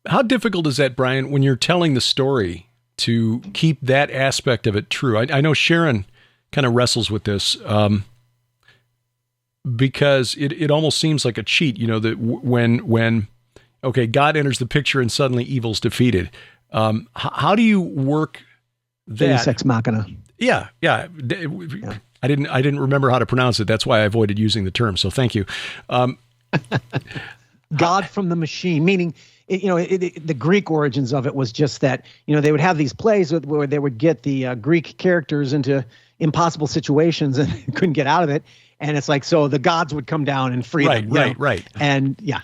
How difficult is that, Brian, when you're telling the story to keep that aspect of it true? I know Sharon kind of wrestles with this because it almost seems like a cheat, that when Okay, God enters the picture and suddenly evil's defeated. How do you work that? Deus ex machina. Yeah. I didn't remember how to pronounce it. That's why I avoided using the term. So thank you. God from the machine, meaning, the Greek origins of it was just that, they would have these plays where they would get the Greek characters into impossible situations and couldn't get out of it. And it's like, so the gods would come down and free them. Right. And yeah.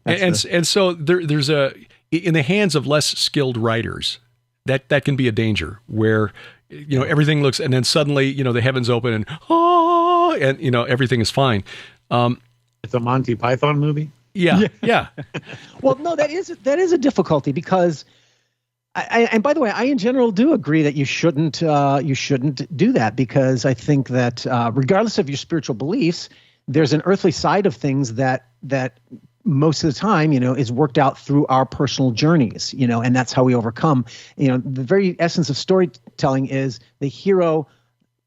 And so there's in the hands of less skilled writers, that can be a danger where, everything looks, and then suddenly, the heavens open and everything is fine. It's a Monty Python movie. Yeah. Well, no, that is a difficulty because, and by the way, I in general do agree that you shouldn't do that, because I think that regardless of your spiritual beliefs, there's an earthly side of things that most of the time, is worked out through our personal journeys, and that's how we overcome. The very essence of storytelling is the hero.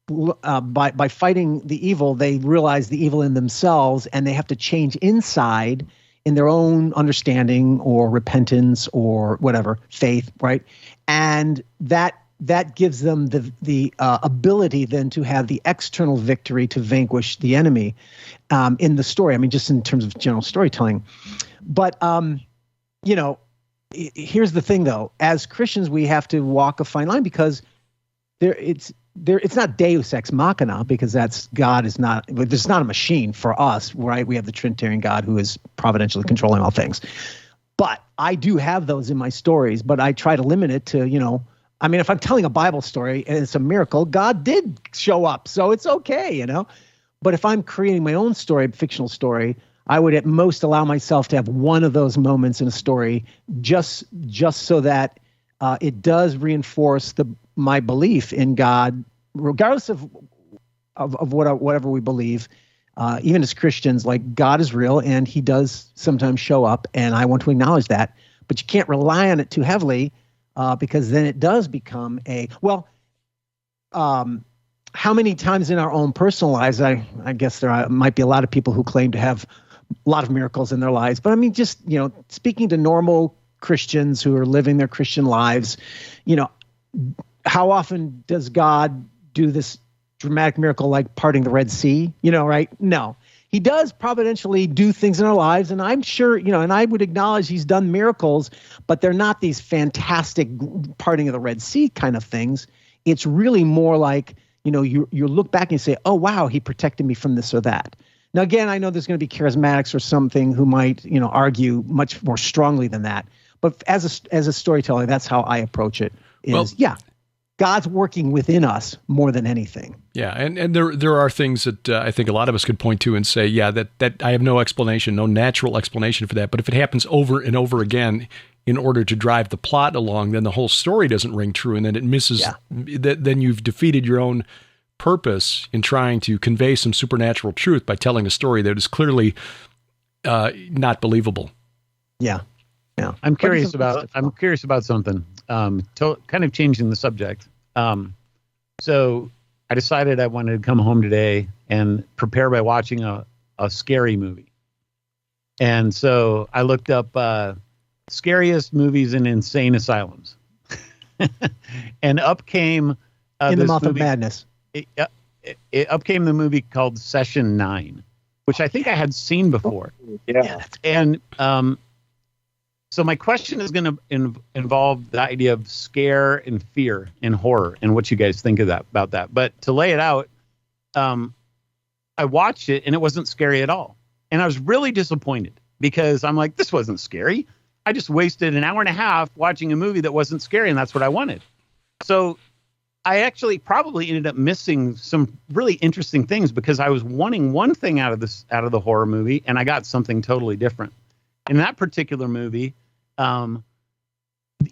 By fighting the evil, they realize the evil in themselves, and they have to change inside in their own understanding or repentance or whatever, faith, right? And that gives them the ability then to have the external victory to vanquish the enemy in the story. I mean, just in terms of general storytelling. But here's the thing, though. As Christians, we have to walk a fine line, because it's not Deus ex machina, because God is not. There's not a machine for us, right? We have the Trinitarian God who is providentially controlling all things. But I do have those in my stories, but I try to limit it to, if I'm telling a Bible story and it's a miracle, God did show up, so it's okay, But if I'm creating my own story, fictional story, I would at most allow myself to have one of those moments in a story, just so that it does reinforce my belief in God, regardless of whatever we believe. Even as Christians, like, God is real and He does sometimes show up, and I want to acknowledge that. But you can't rely on it too heavily, because then it does become how many times in our own personal lives, I guess might be a lot of people who claim to have a lot of miracles in their lives, but I mean, just, speaking to normal Christians who are living their Christian lives, how often does God do this dramatic miracle like parting the Red Sea? Right? No. He does providentially do things in our lives, and I'm sure, and I would acknowledge He's done miracles, but they're not these fantastic parting of the Red Sea kind of things. It's really more like, you look back and you say, oh, wow, He protected me from this or that. Now, again, I know there's going to be charismatics or something who might, argue much more strongly than that. But as a storyteller, that's how I approach it. God's working within us more than anything. Yeah, and there are things that I think a lot of us could point to and say, that I have no explanation, no natural explanation for that. But if it happens over and over again in order to drive the plot along, then the whole story doesn't ring true, and then it misses. Yeah. Then you've defeated your own purpose in trying to convey some supernatural truth by telling a story that is clearly not believable. Yeah. I'm curious about something. Kind of changing the subject. So I decided I wanted to come home today and prepare by watching a scary movie. And so I looked up scariest movies in insane asylums, and up came In the Mouth of Madness. Up came the movie called Session 9, which I think I had seen before. Yeah. And so my question is going to involve the idea of scare and fear and horror and what you guys think of about that. But to lay it out, I watched it and it wasn't scary at all. And I was really disappointed because I'm like, this wasn't scary. I just wasted an hour and a half watching a movie that wasn't scary, and that's what I wanted. So I actually probably ended up missing some really interesting things because I was wanting one thing out of the horror movie, and I got something totally different. In that particular movie, they're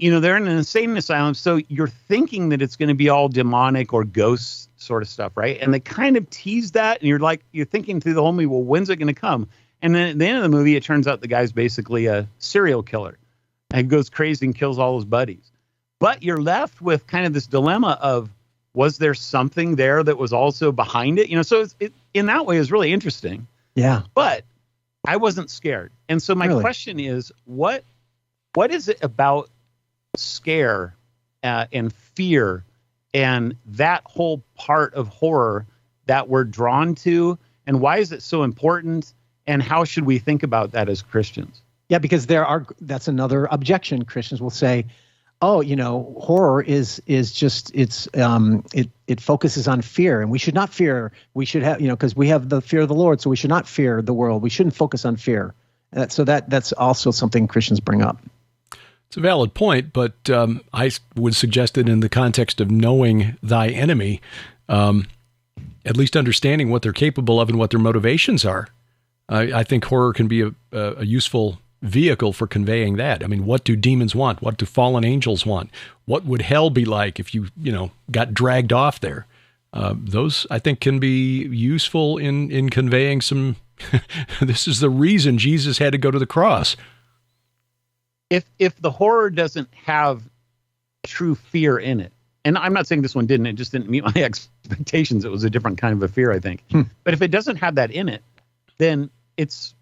in an insane asylum, so you're thinking that it's going to be all demonic or ghost sort of stuff, right? And they kind of tease that, and you're thinking through the whole movie, well, when's it going to come? And then at the end of the movie, it turns out the guy's basically a serial killer and goes crazy and kills all his buddies. But you're left with kind of this dilemma of, was there something there that was also behind it? So it in that way is really interesting. Yeah. But I wasn't scared. And so my question is, what is it about scare and fear and that whole part of horror that we're drawn to? And why is it so important? And how should we think about that as Christians? Yeah, because that's another objection. Christians will say, oh, horror is just, it focuses on fear, and we should not fear. We should have, because we have the fear of the Lord, so we should not fear the world. We shouldn't focus on fear. So that's also something Christians bring up. It's a valid point, but I would suggest that in the context of knowing thy enemy, at least understanding what they're capable of and what their motivations are, I think horror can be a useful vehicle for conveying that. I mean, what do demons want? What do fallen angels want? What would hell be like if you got dragged off there? Those, I think, can be useful in conveying some, this is the reason Jesus had to go to the cross. If the horror doesn't have true fear in it, and I'm not saying this one didn't, it just didn't meet my expectations. It was a different kind of a fear, I think. But if it doesn't have that in it, then it's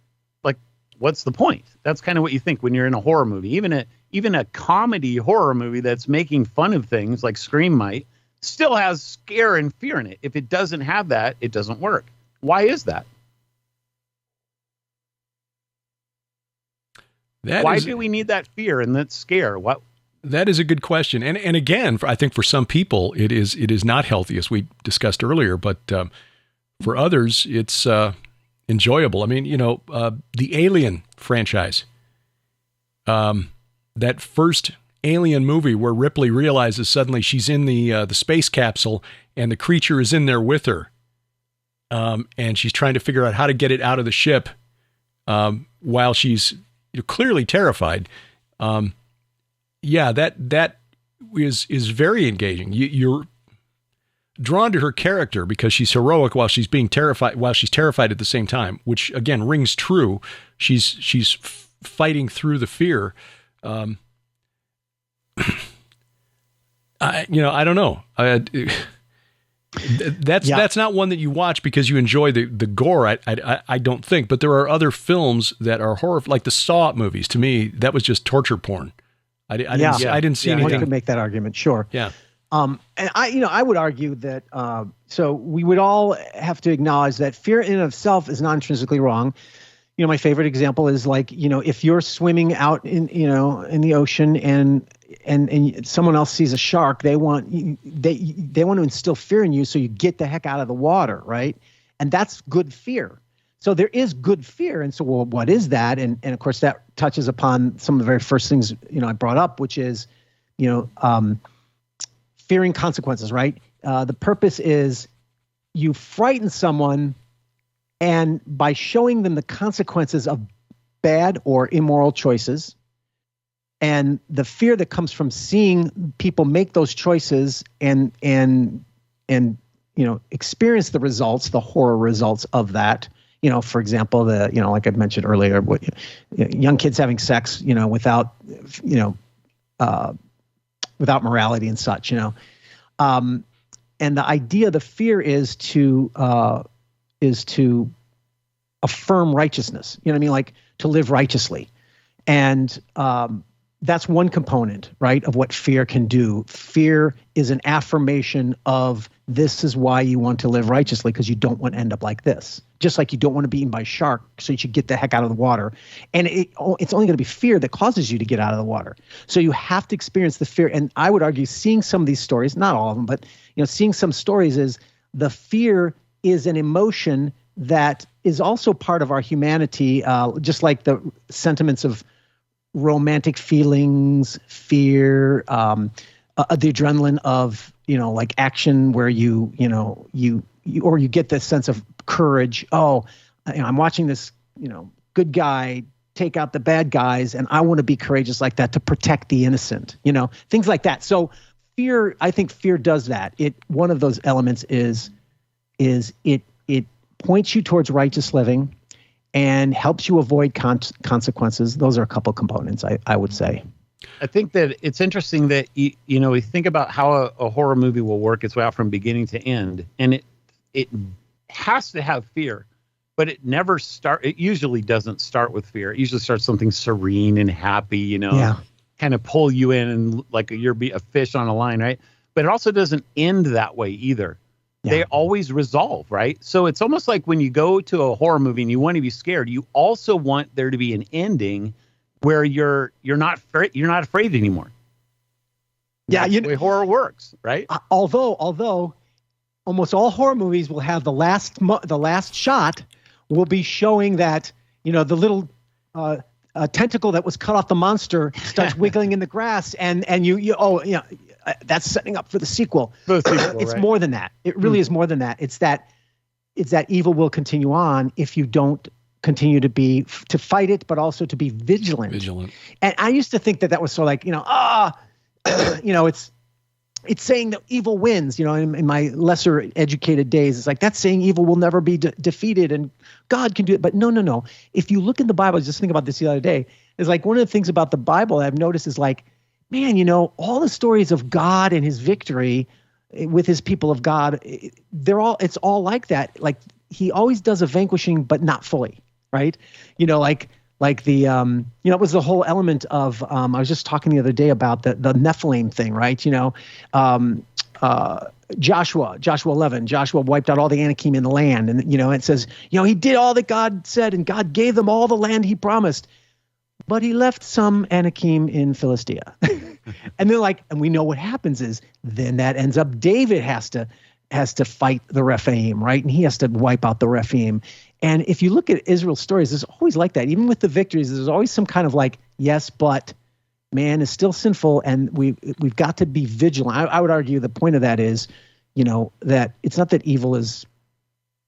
like, what's the point? That's kind of what you think when you're in a horror movie. Even a comedy horror movie that's making fun of things like Scream might still has scare and fear in it. If it doesn't have that, it doesn't work. Why is that? Why do we need that fear and that scare? What? That is a good question. And again, I think for some people, it is not healthy, as we discussed earlier, but for others, it's enjoyable. I mean, the Alien franchise, that first Alien movie where Ripley realizes suddenly she's in the space capsule and the creature is in there with her, and she's trying to figure out how to get it out of the ship while she's clearly terrified. That is very engaging. You're drawn to her character because she's heroic while she's being terrified, while she's terrified at the same time, which again rings true. She's fighting through the fear. I don't know. That's not one that you watch because you enjoy the gore. I don't think, but there are other films that are horror, like the Saw movies. To me, that was just torture porn. I didn't see anything. One could make that argument, sure. Yeah. And I would argue that, so we would all have to acknowledge that fear in and of itself is not intrinsically wrong. My favorite example is like, if you're swimming out in the ocean and someone else sees a shark, they want to instill fear in you. So you get the heck out of the water. Right. And that's good fear. So there is good fear. And so, well, what is that? And of course that touches upon some of the very first things, I brought up, which is, fearing consequences, right? The purpose is you frighten someone, and by showing them the consequences of bad or immoral choices, and the fear that comes from seeing people make those choices and experience the results, the horror results of that. For example, like I mentioned earlier, young kids having sex, without morality and such, and the idea, the fear is to affirm righteousness, like to live righteously. And that's one component, right, of what fear can do. Fear is an affirmation of this is why you want to live righteously, because you don't want to end up like this. Just like you don't want to be eaten by a shark, so you should get the heck out of the water. And it's only going to be fear that causes you to get out of the water. So you have to experience the fear. And I would argue seeing some of these stories, not all of them, but seeing some stories, is the fear is an emotion that is also part of our humanity, just like the sentiments of romantic feelings, fear, the adrenaline of, like action where you get this sense of courage. Oh, I'm watching this, good guy take out the bad guys, and I want to be courageous like that to protect the innocent, things like that. So fear, I think fear does that. One of those elements is it points you towards righteous living and helps you avoid consequences. Those are a couple components, I would say. I think that it's interesting that, we think about how a horror movie will work its way out from beginning to end. And it has to have fear, but it usually doesn't start with fear. It usually starts something serene and happy, kind of pull you in and like you're a fish on a line, right? But it also doesn't end that way either. Yeah. They always resolve, right? So it's almost like when you go to a horror movie and you want to be scared, you also want there to be an ending where you're not afraid anymore. Yeah, that's the way horror works, right? Although almost all horror movies will have the last shot will be showing that the little tentacle that was cut off the monster starts wiggling in the grass, and that's setting up for the sequel. It's more than that. It really is more than that. It's that evil will continue on if you don't continue to fight it, but also to be vigilant. And I used to think that was sort of like, it's saying that evil wins, in my lesser educated days. It's like, that's saying evil will never be defeated and God can do it. But no. If you look in the Bible, just think about this the other day, it's like one of the things about the Bible I've noticed is like, man, all the stories of God and his victory with his people of God, it's all like that. Like he always does a vanquishing, but not fully, right? Like the, it was the whole element of, I was just talking the other day about the Nephilim thing, right? Joshua 11, Joshua wiped out all the Anakim in the land. And, it says, he did all that God said and God gave them all the land he promised, but he left some Anakim in Philistia. And they're like, and we know what happens is then that ends up David has to fight the Rephaim, right? And he has to wipe out the Rephaim. And if you look at Israel's stories, there's always like that. Even with the victories, there's always some kind of like, yes, but man is still sinful, and we've got to be vigilant. I would argue the point of that is, that it's not that evil is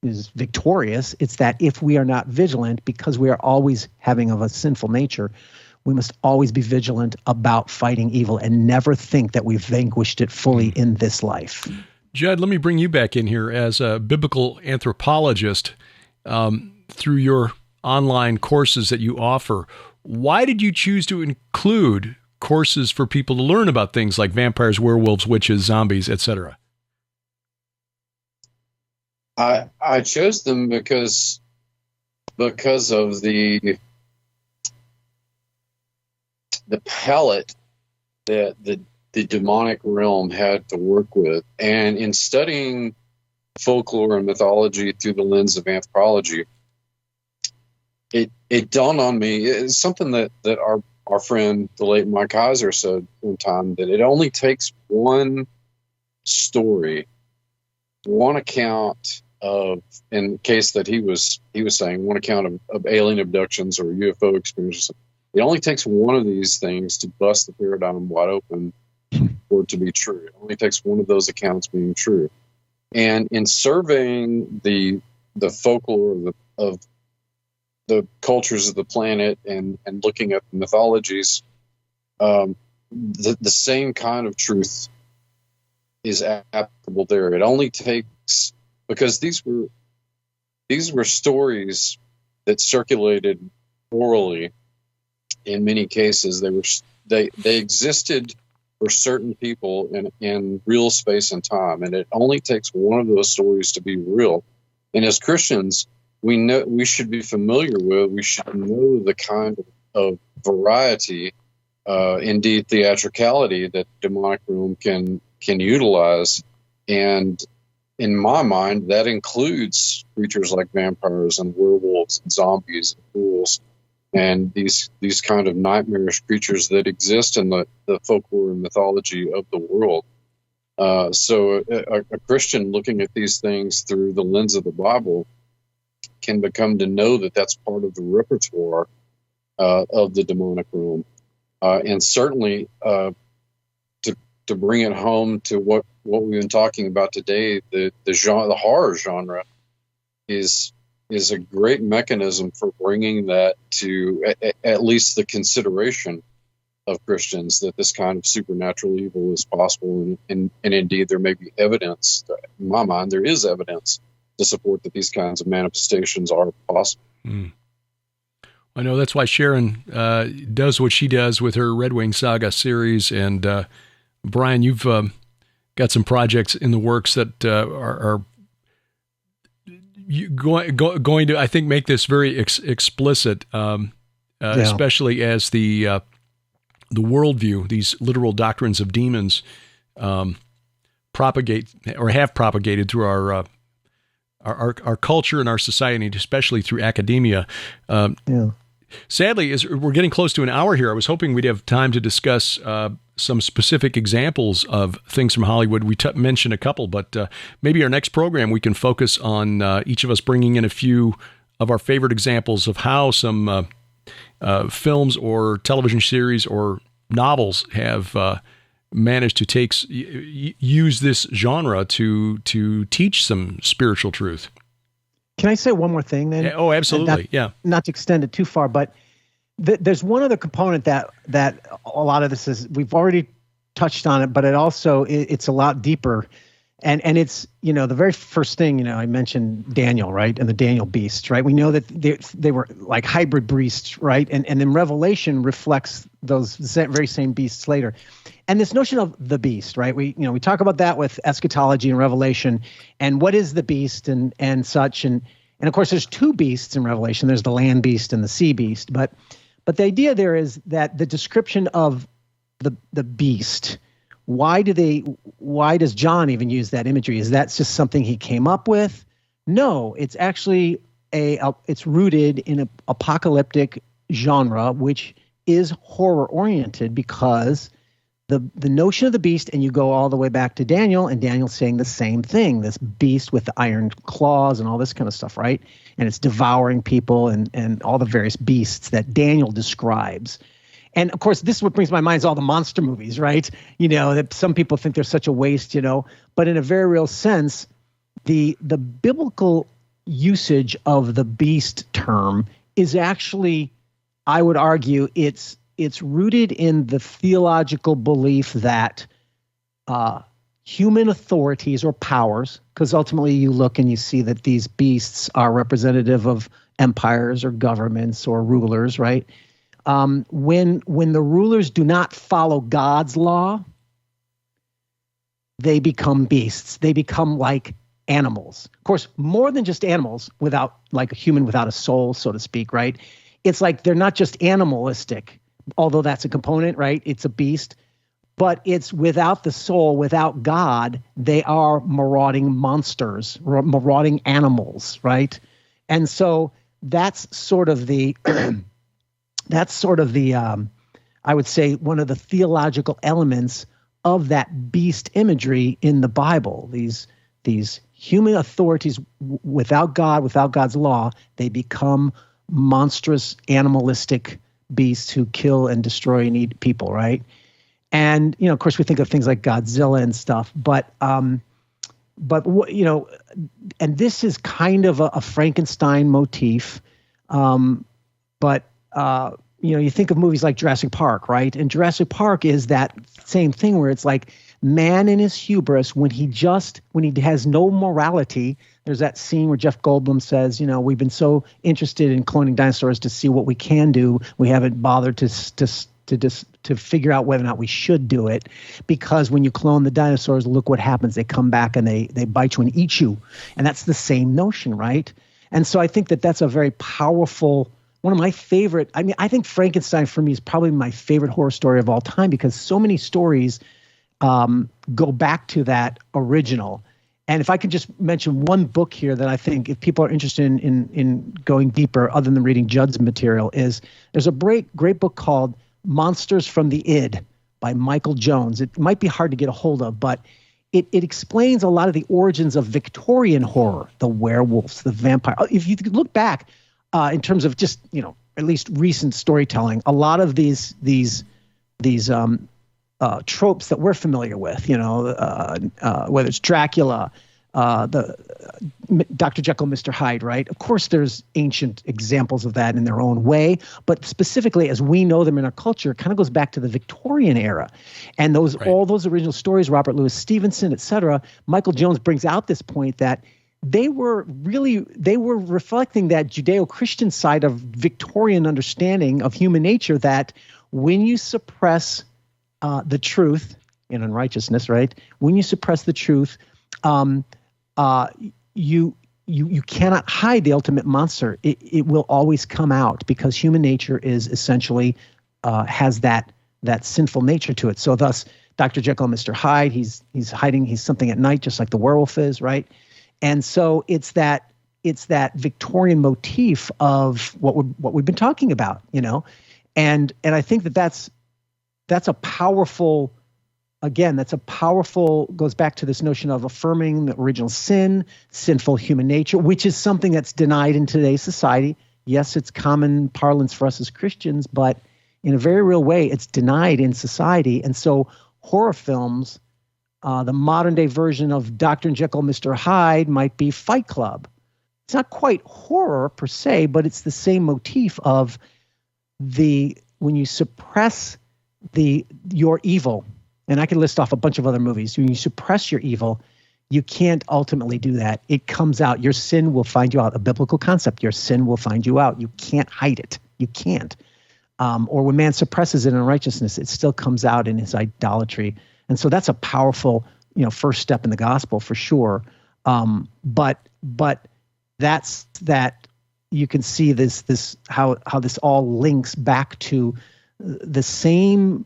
victorious. It's that if we are not vigilant, because we are always having of a sinful nature, we must always be vigilant about fighting evil and never think that we've vanquished it fully in this life. Judd, let me bring you back in here as a biblical anthropologist. Through your online courses that you offer, why did you choose to include courses for people to learn about things like vampires, werewolves, witches, zombies, etc.? I chose them because of the palette that the demonic realm had to work with, and in studying folklore and mythology through the lens of anthropology, it dawned on me. It's something that our friend, the late Mike Heiser, said one time, that it only takes one story, one account of, in the case that he was saying, one account of alien abductions or UFO experiences. It only takes one of these things to bust the paradigm wide open for it to be true. It only takes one of those accounts being true. And in surveying the folklore of the cultures of the planet and looking at the mythologies, the same kind of truth is applicable there. It only takes, because these were stories that circulated orally. In many cases, they existed for certain people in real space and time, and it only takes one of those stories to be real. And as Christians, we should be familiar with, we should know the kind of variety, indeed theatricality, that demonic realm can utilize. And in my mind, that includes creatures like vampires and werewolves and zombies and ghouls, and these kind of nightmarish creatures that exist in the folklore and mythology of the world. So a Christian looking at these things through the lens of the Bible can become to know that that's part of the repertoire of the demonic realm. And certainly to bring it home to what we've been talking about today, the horror genre is a great mechanism for bringing that to at least the consideration of Christians, that this kind of supernatural evil is possible. And indeed, there may be evidence, in my mind, there is evidence to support that these kinds of manifestations are possible. I know that's why Sharon does what she does with her Red Wing Saga series. And Brian, you've got some projects in the works that are going to, I think, make this very explicit, especially as the worldview, these literal doctrines of demons, propagate or have propagated through our culture and our society, especially through academia. Sadly, as we're getting close to an hour here, I was hoping we'd have time to discuss some specific examples of things from Hollywood. We mentioned a couple, but maybe our next program we can focus on each of us bringing in a few of our favorite examples of how some films or television series or novels have managed to use this genre to teach some spiritual truth. Can I say one more thing then? Oh, absolutely. Not to extend it too far, but there's one other component that a lot of this is, we've already touched on it, but it's a lot deeper. And it's, the very first thing, I mentioned Daniel, right? And the Daniel beast, right? We know that they were like hybrid beasts, right? And then Revelation reflects those very same beasts later. And this notion of the beast, right? We talk about that with eschatology and Revelation, and what is the beast and such. And of course, there's two beasts in Revelation. There's the land beast and the sea beast. But the idea there is that the description of the beast, why does John even use that imagery? Is that just something he came up with? No, it's actually it's rooted in an apocalyptic genre, which is horror oriented, because the notion of the beast, and you go all the way back to Daniel, and Daniel's saying the same thing, this beast with the iron claws and all this kind of stuff, right? And it's devouring people and all the various beasts that Daniel describes. And of course, this is what brings to my mind is all the monster movies, right? That some people think they're such a waste, but in a very real sense, the biblical usage of the beast term is actually, I would argue, it's rooted in the theological belief that human authorities or powers, because ultimately you look and you see that these beasts are representative of empires or governments or rulers, right? When the rulers do not follow God's law, they become beasts. They become like animals. Of course, more than just animals, without like a human without a soul, so to speak, right? It's like they're not just animalistic, although that's a component, right? It's a beast, but it's without the soul, without God, they are marauding monsters, marauding animals, right? And so that's sort of the I would say, one of the theological elements of that beast imagery in the Bible. These human authorities without God, without God's law, they become monstrous animalistic beasts who kill and destroy and eat people, right? And of course, we think of things like Godzilla and stuff, but and this is kind of a Frankenstein motif, but you think of movies like Jurassic Park, right? And Jurassic Park is that same thing where it's like man in his hubris, when he has no morality. There's that scene where Jeff Goldblum says, we've been so interested in cloning dinosaurs to see what we can do, we haven't bothered to figure out whether or not we should do it, because when you clone the dinosaurs, look what happens. They come back and they bite you and eat you. And that's the same notion, right? And so I think that's a very powerful, one of my favorite, I think Frankenstein for me is probably my favorite horror story of all time, because so many stories go back to that original. And if I could just mention one book here that I think if people are interested in going deeper, other than reading Judd's material, there's a great book called Monsters from the Id by Michael Jones. It might be hard to get a hold of, but it explains a lot of the origins of Victorian horror, the werewolves, the vampire. If you look back in terms of just, at least recent storytelling, a lot of these tropes that we're familiar with, whether it's Dracula, the Dr. Jekyll, Mr. Hyde, right? Of course, there's ancient examples of that in their own way, but specifically as we know them in our culture, it kind of goes back to the Victorian era. And all those original stories, Robert Louis Stevenson, et cetera, Michael Jones brings out this point that they were reflecting that Judeo-Christian side of Victorian understanding of human nature, that when you suppress the truth in unrighteousness, right? When you suppress the truth, you you cannot hide the ultimate monster. It will always come out because human nature is essentially has that sinful nature to it. So thus, Dr. Jekyll and Mr. Hyde, he's hiding, he's something at night, just like the werewolf is, right? And so it's that Victorian motif of what we've been talking about, and I think that's a powerful. Again, goes back to this notion of affirming the original sin, sinful human nature, which is something that's denied in today's society. Yes, it's common parlance for us as Christians, but in a very real way, it's denied in society. And so horror films, the modern day version of Dr. Jekyll, Mr. Hyde might be Fight Club. It's not quite horror per se, but it's the same motif of when you suppress your evil. And I can list off a bunch of other movies. When you suppress your evil, you can't ultimately do that. It comes out. Your sin will find you out. A biblical concept. Your sin will find you out. You can't hide it. You can't. Or when man suppresses it in unrighteousness, it still comes out in his idolatry. And so that's a powerful, first step in the gospel for sure. But that's that. You can see this how this all links back to the same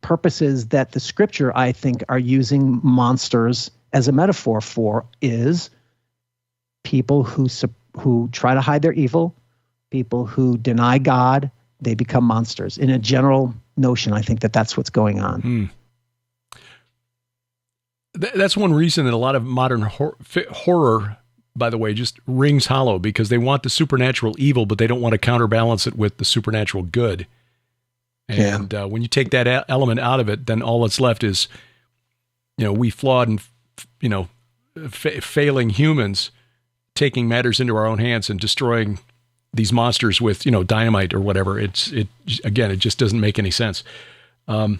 purposes that the scripture, I think, are using monsters as a metaphor for, is people who try to hide their evil, people who deny God, they become monsters. In a general notion, I think that's what's going on. That's one reason that a lot of modern horror, by the way, just rings hollow, because they want the supernatural evil, but they don't want to counterbalance it with the supernatural good. And when you take that element out of it, then all that's left is, we flawed and, failing humans taking matters into our own hands and destroying these monsters with, dynamite or whatever. It just doesn't make any sense. This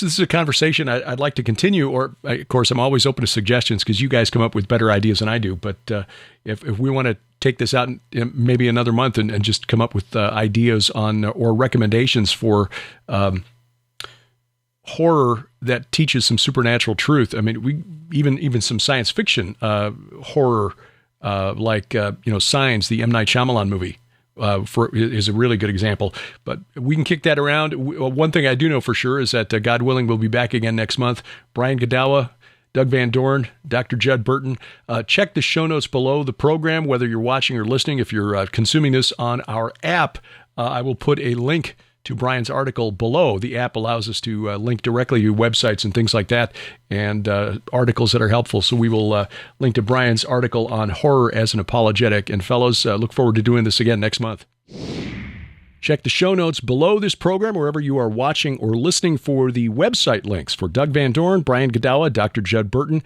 is a conversation I'd like to continue, or of course, I'm always open to suggestions because you guys come up with better ideas than I do. But if we want to take this out in maybe another month and just come up with ideas on or recommendations for horror that teaches some supernatural truth. I mean, even some science fiction horror like Signs, the M. Night Shyamalan movie. Is a really good example, but we can kick that around. One thing I do know for sure is that God willing, we'll be back again next month. Brian Godawa, Doug Van Dorn, Dr. Judd Burton. Check the show notes below the program, whether you're watching or listening. If you're consuming this on our app, I will put a link to Brian's article below. The app allows us to link directly to websites and things like that, and articles that are helpful. So we will link to Brian's article on horror as an apologetic. And fellows, look forward to doing this again next month. Check the show notes below this program, wherever you are watching or listening, for the website links for Doug Van Dorn, Brian Godawa, Dr. Judd Burton.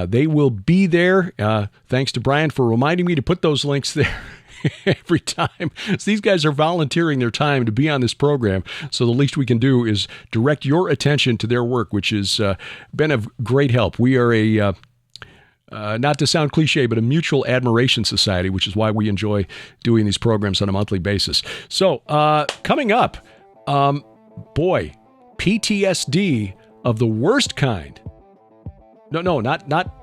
They will be there. Thanks to Brian for reminding me to put those links there every time. So these guys are volunteering their time to be on this program. So the least we can do is direct your attention to their work, which has been of great help. We are a, not to sound cliche, but a mutual admiration society, which is why we enjoy doing these programs on a monthly basis. So coming up, PTSD of the worst kind. No, not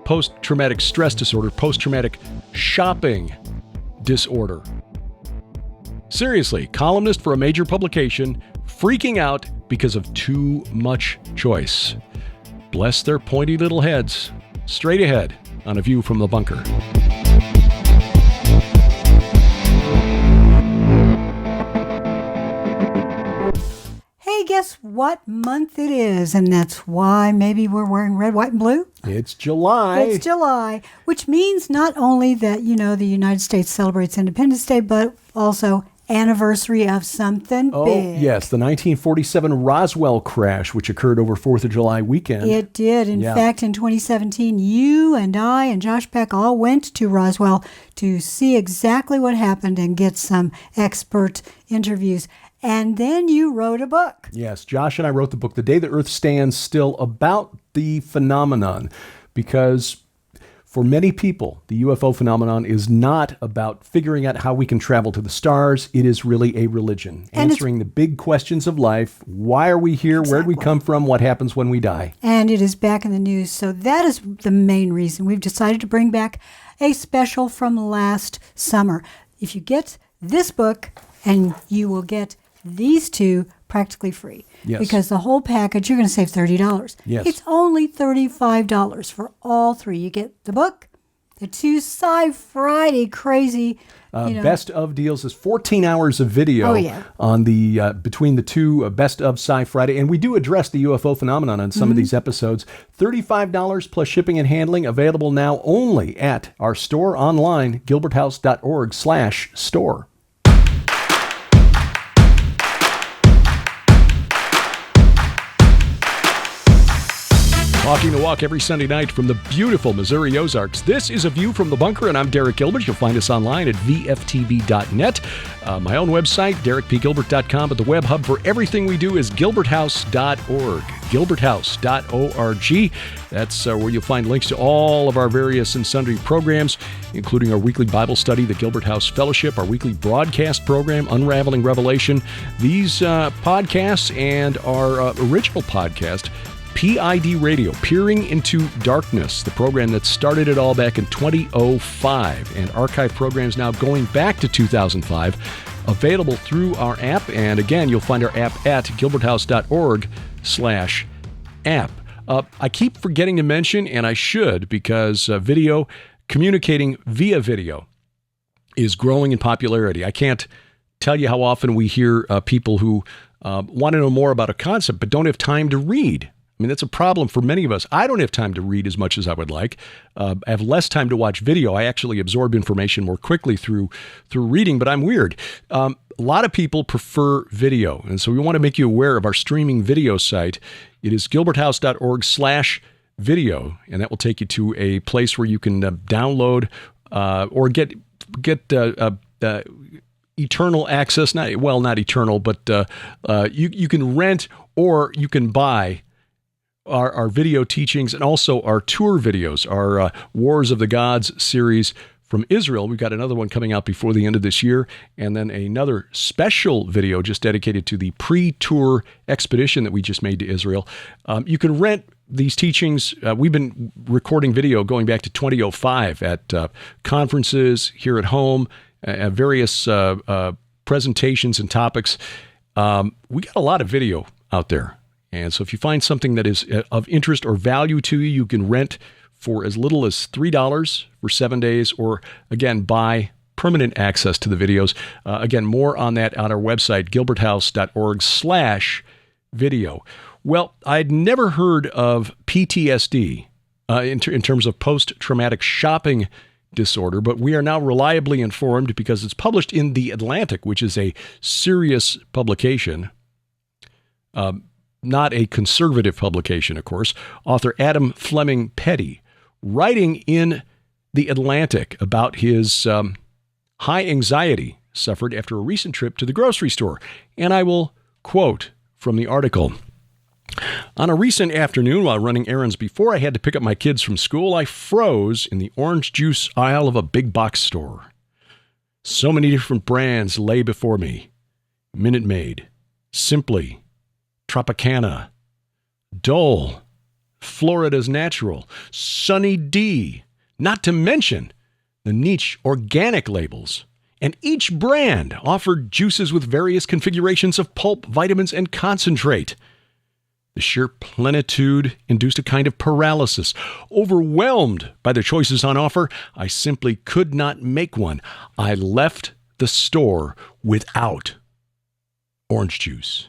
post-traumatic stress disorder, post-traumatic shopping disorder. Seriously, columnist for a major publication freaking out because of too much choice. Bless their pointy little heads. Straight ahead on A View from the Bunker. Hey, guess what month it is? And that's why maybe we're wearing red, white, and blue. It's July. It's July, which means not only that, the United States celebrates Independence Day, but also anniversary of something big. Yes, the 1947 Roswell crash, which occurred over 4th of July weekend. It did. In fact, in 2017, you and I and Josh Peck all went to Roswell to see exactly what happened and get some expert interviews. And then you wrote a book. Yes, Josh and I wrote the book, The Day the Earth Stands Still, about the phenomenon, because For many people, the UFO phenomenon is not about figuring out how we can travel to the stars. It is really a religion, answering the big questions of life. Why are we here? Exactly. Where did we come from? What happens when we die? And it is back in the news. So that is the main reason we've decided to bring back a special from last summer. If you get this book, and you will get these two practically free. Yes. Because the whole package, you're going to save $30. Yes. It's only $35 for all three. You get the book, the two Sci-Friday crazy. Best of deals is 14 hours of video on the between the two Best of Sci-Friday. And we do address the UFO phenomenon on some of these episodes. $35 plus shipping and handling, available now only at our store online, gilberthouse.org/store. Walking the walk every Sunday night from the beautiful Missouri Ozarks. This is A View from the Bunker, and I'm Derek Gilbert. You'll find us online at vftv.net. My own website, derekpgilbert.com, but the web hub for everything we do is gilberthouse.org. gilberthouse.org. That's where you'll find links to all of our various and sundry programs, including our weekly Bible study, the Gilbert House Fellowship, our weekly broadcast program, Unraveling Revelation, these podcasts, and our original podcast, PID Radio, Peering into Darkness, the program that started it all back in 2005, and archive programs now going back to 2005, available through our app. And again, you'll find our app at gilberthouse.org/app. I keep forgetting to mention, and I should, because video, communicating via video is growing in popularity. I can't tell you how often we hear people who want to know more about a concept but don't have time to read. I mean, that's a problem for many of us. I don't have time to read as much as I would like. I have less time to watch video. I actually absorb information more quickly through reading, but I'm weird. A lot of people prefer video, and so we want to make you aware of our streaming video site. It is gilberthouse.org/video, and that will take you to a place where you can download or get eternal access. Not eternal, but you can rent or you can buy our video teachings and also our tour videos, our Wars of the Gods series from Israel. We've got another one coming out before the end of this year, and then another special video just dedicated to the pre-tour expedition that we just made to Israel. You can rent these teachings. We've been recording video going back to 2005 at conferences, here at home, at various presentations and topics. We got a lot of video out there. And so if you find something that is of interest or value to you, you can rent for as little as $3 for 7 days, or again, buy permanent access to the videos. Again, more on that on our website, gilberthouse.org/video. Well, I'd never heard of PTSD in terms of post-traumatic shopping disorder, but we are now reliably informed because it's published in The Atlantic, which is a serious publication. Not a conservative publication, of course. Author Adam Fleming Petty, writing in The Atlantic about his high anxiety suffered after a recent trip to the grocery store. And I will quote from the article. On a recent afternoon while running errands before I had to pick up my kids from school, I froze in the orange juice aisle of a big box store. So many different brands lay before me. Minute Maid, Simply, Tropicana, Dole, Florida's Natural, Sunny D, not to mention the niche organic labels. And each brand offered juices with various configurations of pulp, vitamins, and concentrate. The sheer plenitude induced a kind of paralysis. Overwhelmed by the choices on offer, I simply could not make one. I left the store without orange juice.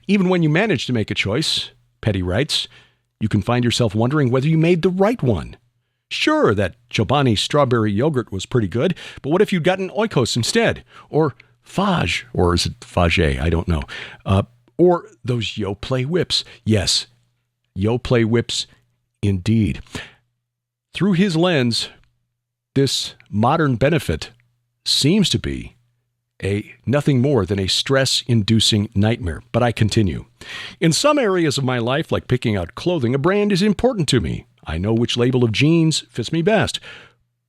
Even when you manage to make a choice, Petty writes, you can find yourself wondering whether you made the right one. Sure, that Chobani strawberry yogurt was pretty good, but what if you'd gotten Oikos instead? Or Fage, or is it Fage? I don't know. Or those Yoplait whips. Yes, Yoplait whips indeed. Through his lens, this modern benefit seems to be nothing more than a stress-inducing nightmare. But I continue. In some areas of my life, like picking out clothing, a brand is important to me. I know which label of jeans fits me best,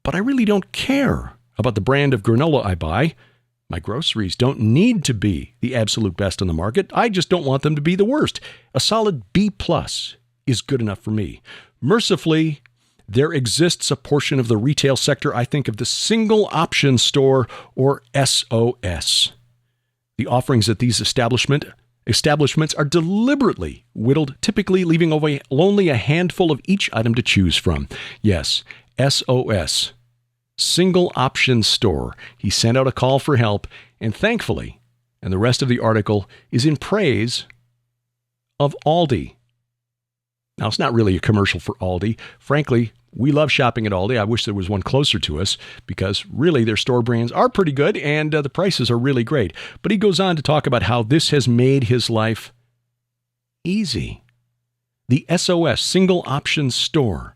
but I really don't care about the brand of granola I buy. My groceries don't need to be the absolute best on the market. I just don't want them to be the worst. A solid B+ is good enough for me. Mercifully, there exists a portion of the retail sector I think of the single option store, or SOS. The offerings at these establishments are deliberately whittled, typically leaving only a handful of each item to choose from. Yes, SOS. Single option store. He sent out a call for help, and thankfully, and the rest of the article is in praise of Aldi. Now, it's not really a commercial for Aldi. Frankly, we love shopping at Aldi. I wish there was one closer to us, because really their store brands are pretty good and the prices are really great. But he goes on to talk about how this has made his life easy. The SOS single option store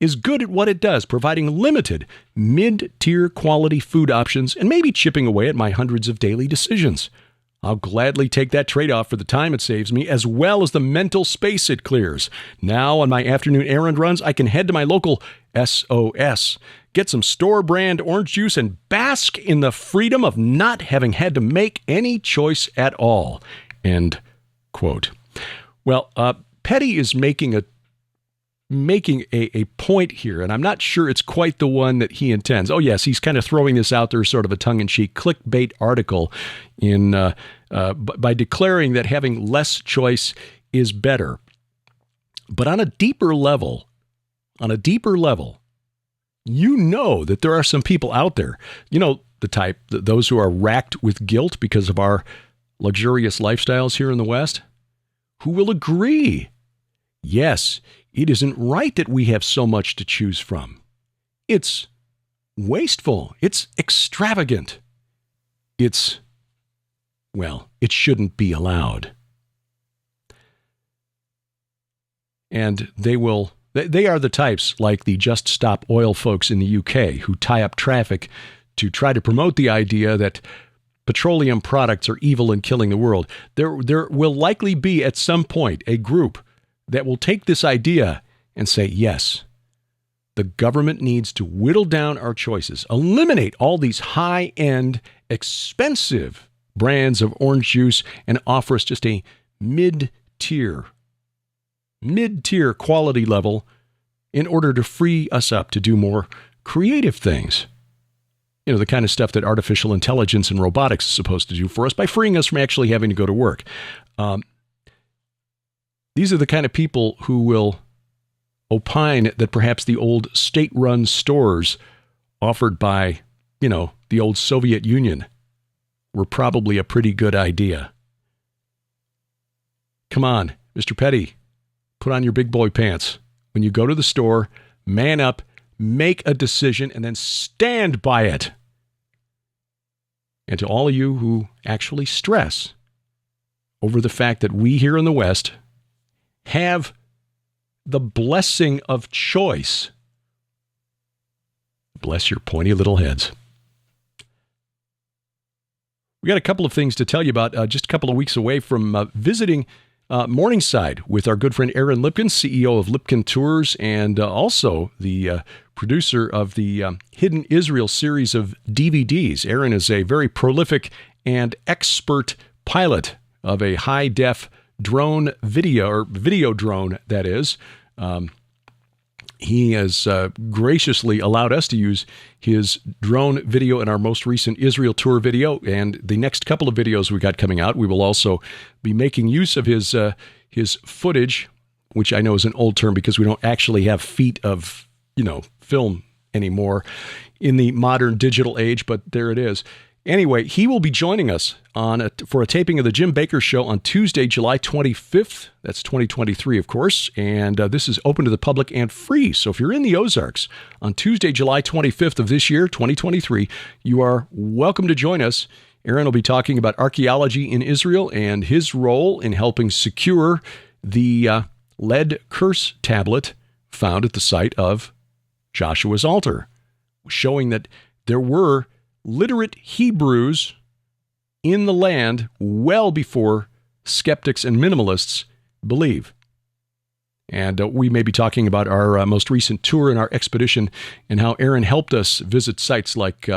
is good at what it does, providing limited mid-tier quality food options and maybe chipping away at my hundreds of daily decisions. I'll gladly take that trade-off for the time it saves me, as well as the mental space it clears. Now, on my afternoon errand runs, I can head to my local SOS, get some store-brand orange juice, and bask in the freedom of not having had to make any choice at all. End quote. Well, Petty is making a point here, and I'm not sure it's quite the one that he intends. Oh, yes, he's kind of throwing this out there, sort of a tongue-in-cheek clickbait article by declaring that having less choice is better. But on a deeper level, you know that there are some people out there, the type, those who are racked with guilt because of our luxurious lifestyles here in the West, who will agree, yes, it isn't right that we have so much to choose from. It's wasteful. It's extravagant. It shouldn't be allowed. And they are the types like the Just Stop Oil folks in the UK who tie up traffic to try to promote the idea that petroleum products are evil and killing the world. There will likely be at some point a group that will take this idea and say, yes, the government needs to whittle down our choices, eliminate all these high-end, expensive brands of orange juice, and offer us just a mid-tier quality level in order to free us up to do more creative things. The kind of stuff that artificial intelligence and robotics is supposed to do for us by freeing us from actually having to go to work. These are the kind of people who will opine that perhaps the old state-run stores offered by, the old Soviet Union were probably a pretty good idea. Come on, Mr. Petty, put on your big boy pants. When you go to the store, man up, make a decision, and then stand by it. And to all of you who actually stress over the fact that we here in the West have the blessing of choice, bless your pointy little heads. We got a couple of things to tell you about. Just a couple of weeks away from visiting Morningside with our good friend Aaron Lipkin, CEO of Lipkin Tours, and also the producer of the Hidden Israel series of DVDs. Aaron is a very prolific and expert pilot of a high-def drone video drone, that is. He has graciously allowed us to use his drone video in our most recent Israel tour video, and the next couple of videos we got coming out, we will also be making use of his footage, which I know is an old term because we don't actually have feet of, film anymore in the modern digital age, but there it is. Anyway, he will be joining us for a taping of the Jim Bakker Show on Tuesday, July 25th. That's 2023, of course. And this is open to the public and free. So if you're in the Ozarks on Tuesday, July 25th of this year, 2023, you are welcome to join us. Aaron will be talking about archaeology in Israel and his role in helping secure the lead curse tablet found at the site of Joshua's altar, showing that there were literate Hebrews in the land well before skeptics and minimalists believe. And we may be talking about our most recent tour and our expedition and how Aaron helped us visit sites like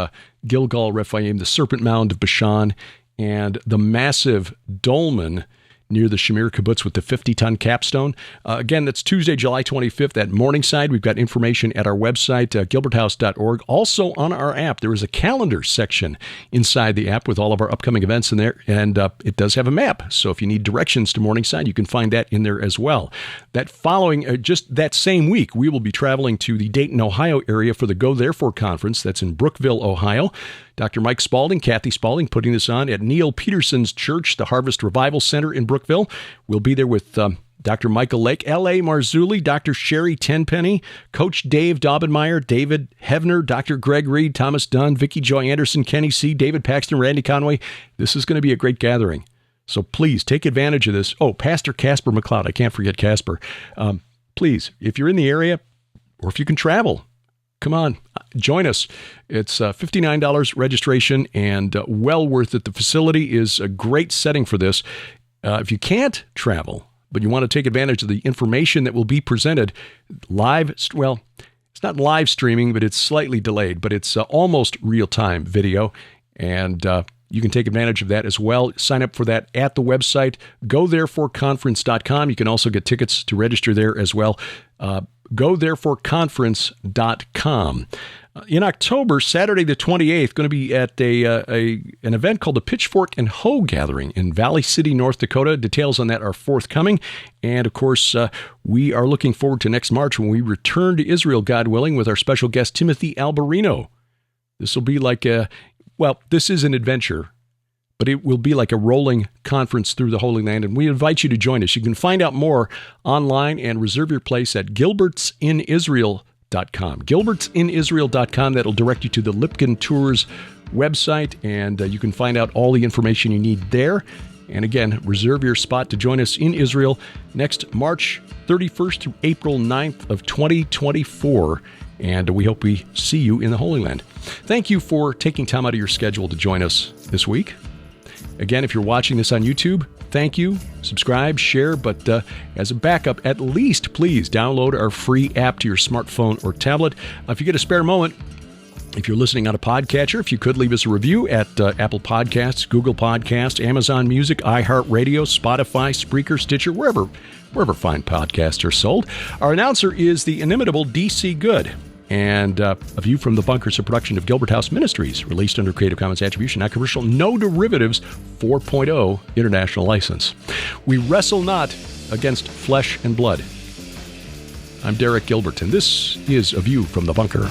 Gilgal Rephaim, the Serpent Mound of Bashan, and the massive dolmen near the Shamir Kibbutz with the 50-ton capstone. Again, that's Tuesday, July 25th at Morningside. We've got information at our website, gilberthouse.org. Also on our app, there is a calendar section inside the app with all of our upcoming events in there, and it does have a map. So if you need directions to Morningside, you can find that in there as well. That following, just that same week, we will be traveling to the Dayton, Ohio area for the Go Therefore Conference. That's in Brookville, Ohio. Dr. Mike Spalding, Kathy Spalding, putting this on at Neil Peterson's Church, the Harvest Revival Center in Brookville. We'll be there with Dr. Michael Lake, L.A. Marzulli, Dr. Sherry Tenpenny, Coach Dave Daubenmeyer, David Hevner, Dr. Greg Reed, Thomas Dunn, Vicki Joy Anderson, Kenny C., David Paxton, Randy Conway. This is going to be a great gathering. So please take advantage of this. Oh, Pastor Casper McLeod. I can't forget Casper. Please, if you're in the area or if you can travel, come on, join us. It's $59 registration and well worth it. The facility is a great setting for this. If you can't travel, but you want to take advantage of the information that will be presented live, well, it's not live streaming, but it's slightly delayed, but it's almost real-time video, and you can take advantage of that as well. Sign up for that at the website, gothereforeconference.com. You can also get tickets to register there as well. gothereforeconference.com. In October, Saturday the 28th, going to be at an event called the Pitchfork and Hoe Gathering in Valley City, North Dakota. Details on that are forthcoming. And, of course, we are looking forward to next March when we return to Israel, God willing, with our special guest, Timothy Alberino. This will be like this is an adventure, but it will be like a rolling conference through the Holy Land, and we invite you to join us. You can find out more online and reserve your place at gilbertsinisrael.com. Gilbertsinisrael.com. That'll direct you to the Lipkin Tours website, and you can find out all the information you need there. And again, reserve your spot to join us in Israel next March 31st through April 9th of 2024. And we hope we see you in the Holy Land. Thank you for taking time out of your schedule to join us this week. Again, if you're watching this on YouTube, thank you. Subscribe, share, but as a backup, at least please download our free app to your smartphone or tablet. If you get a spare moment, if you're listening on a podcatcher, if you could leave us a review at Apple Podcasts, Google Podcasts, Amazon Music, iHeartRadio, Spotify, Spreaker, Stitcher, wherever fine podcasts are sold. Our announcer is the inimitable D.C. Good. And A View from the Bunker is a production of Gilbert House Ministries, released under Creative Commons Attribution, Non-Commercial, No Derivatives 4.0 International License. We wrestle not against flesh and blood. I'm Derek Gilbert, and this is A View from the Bunker.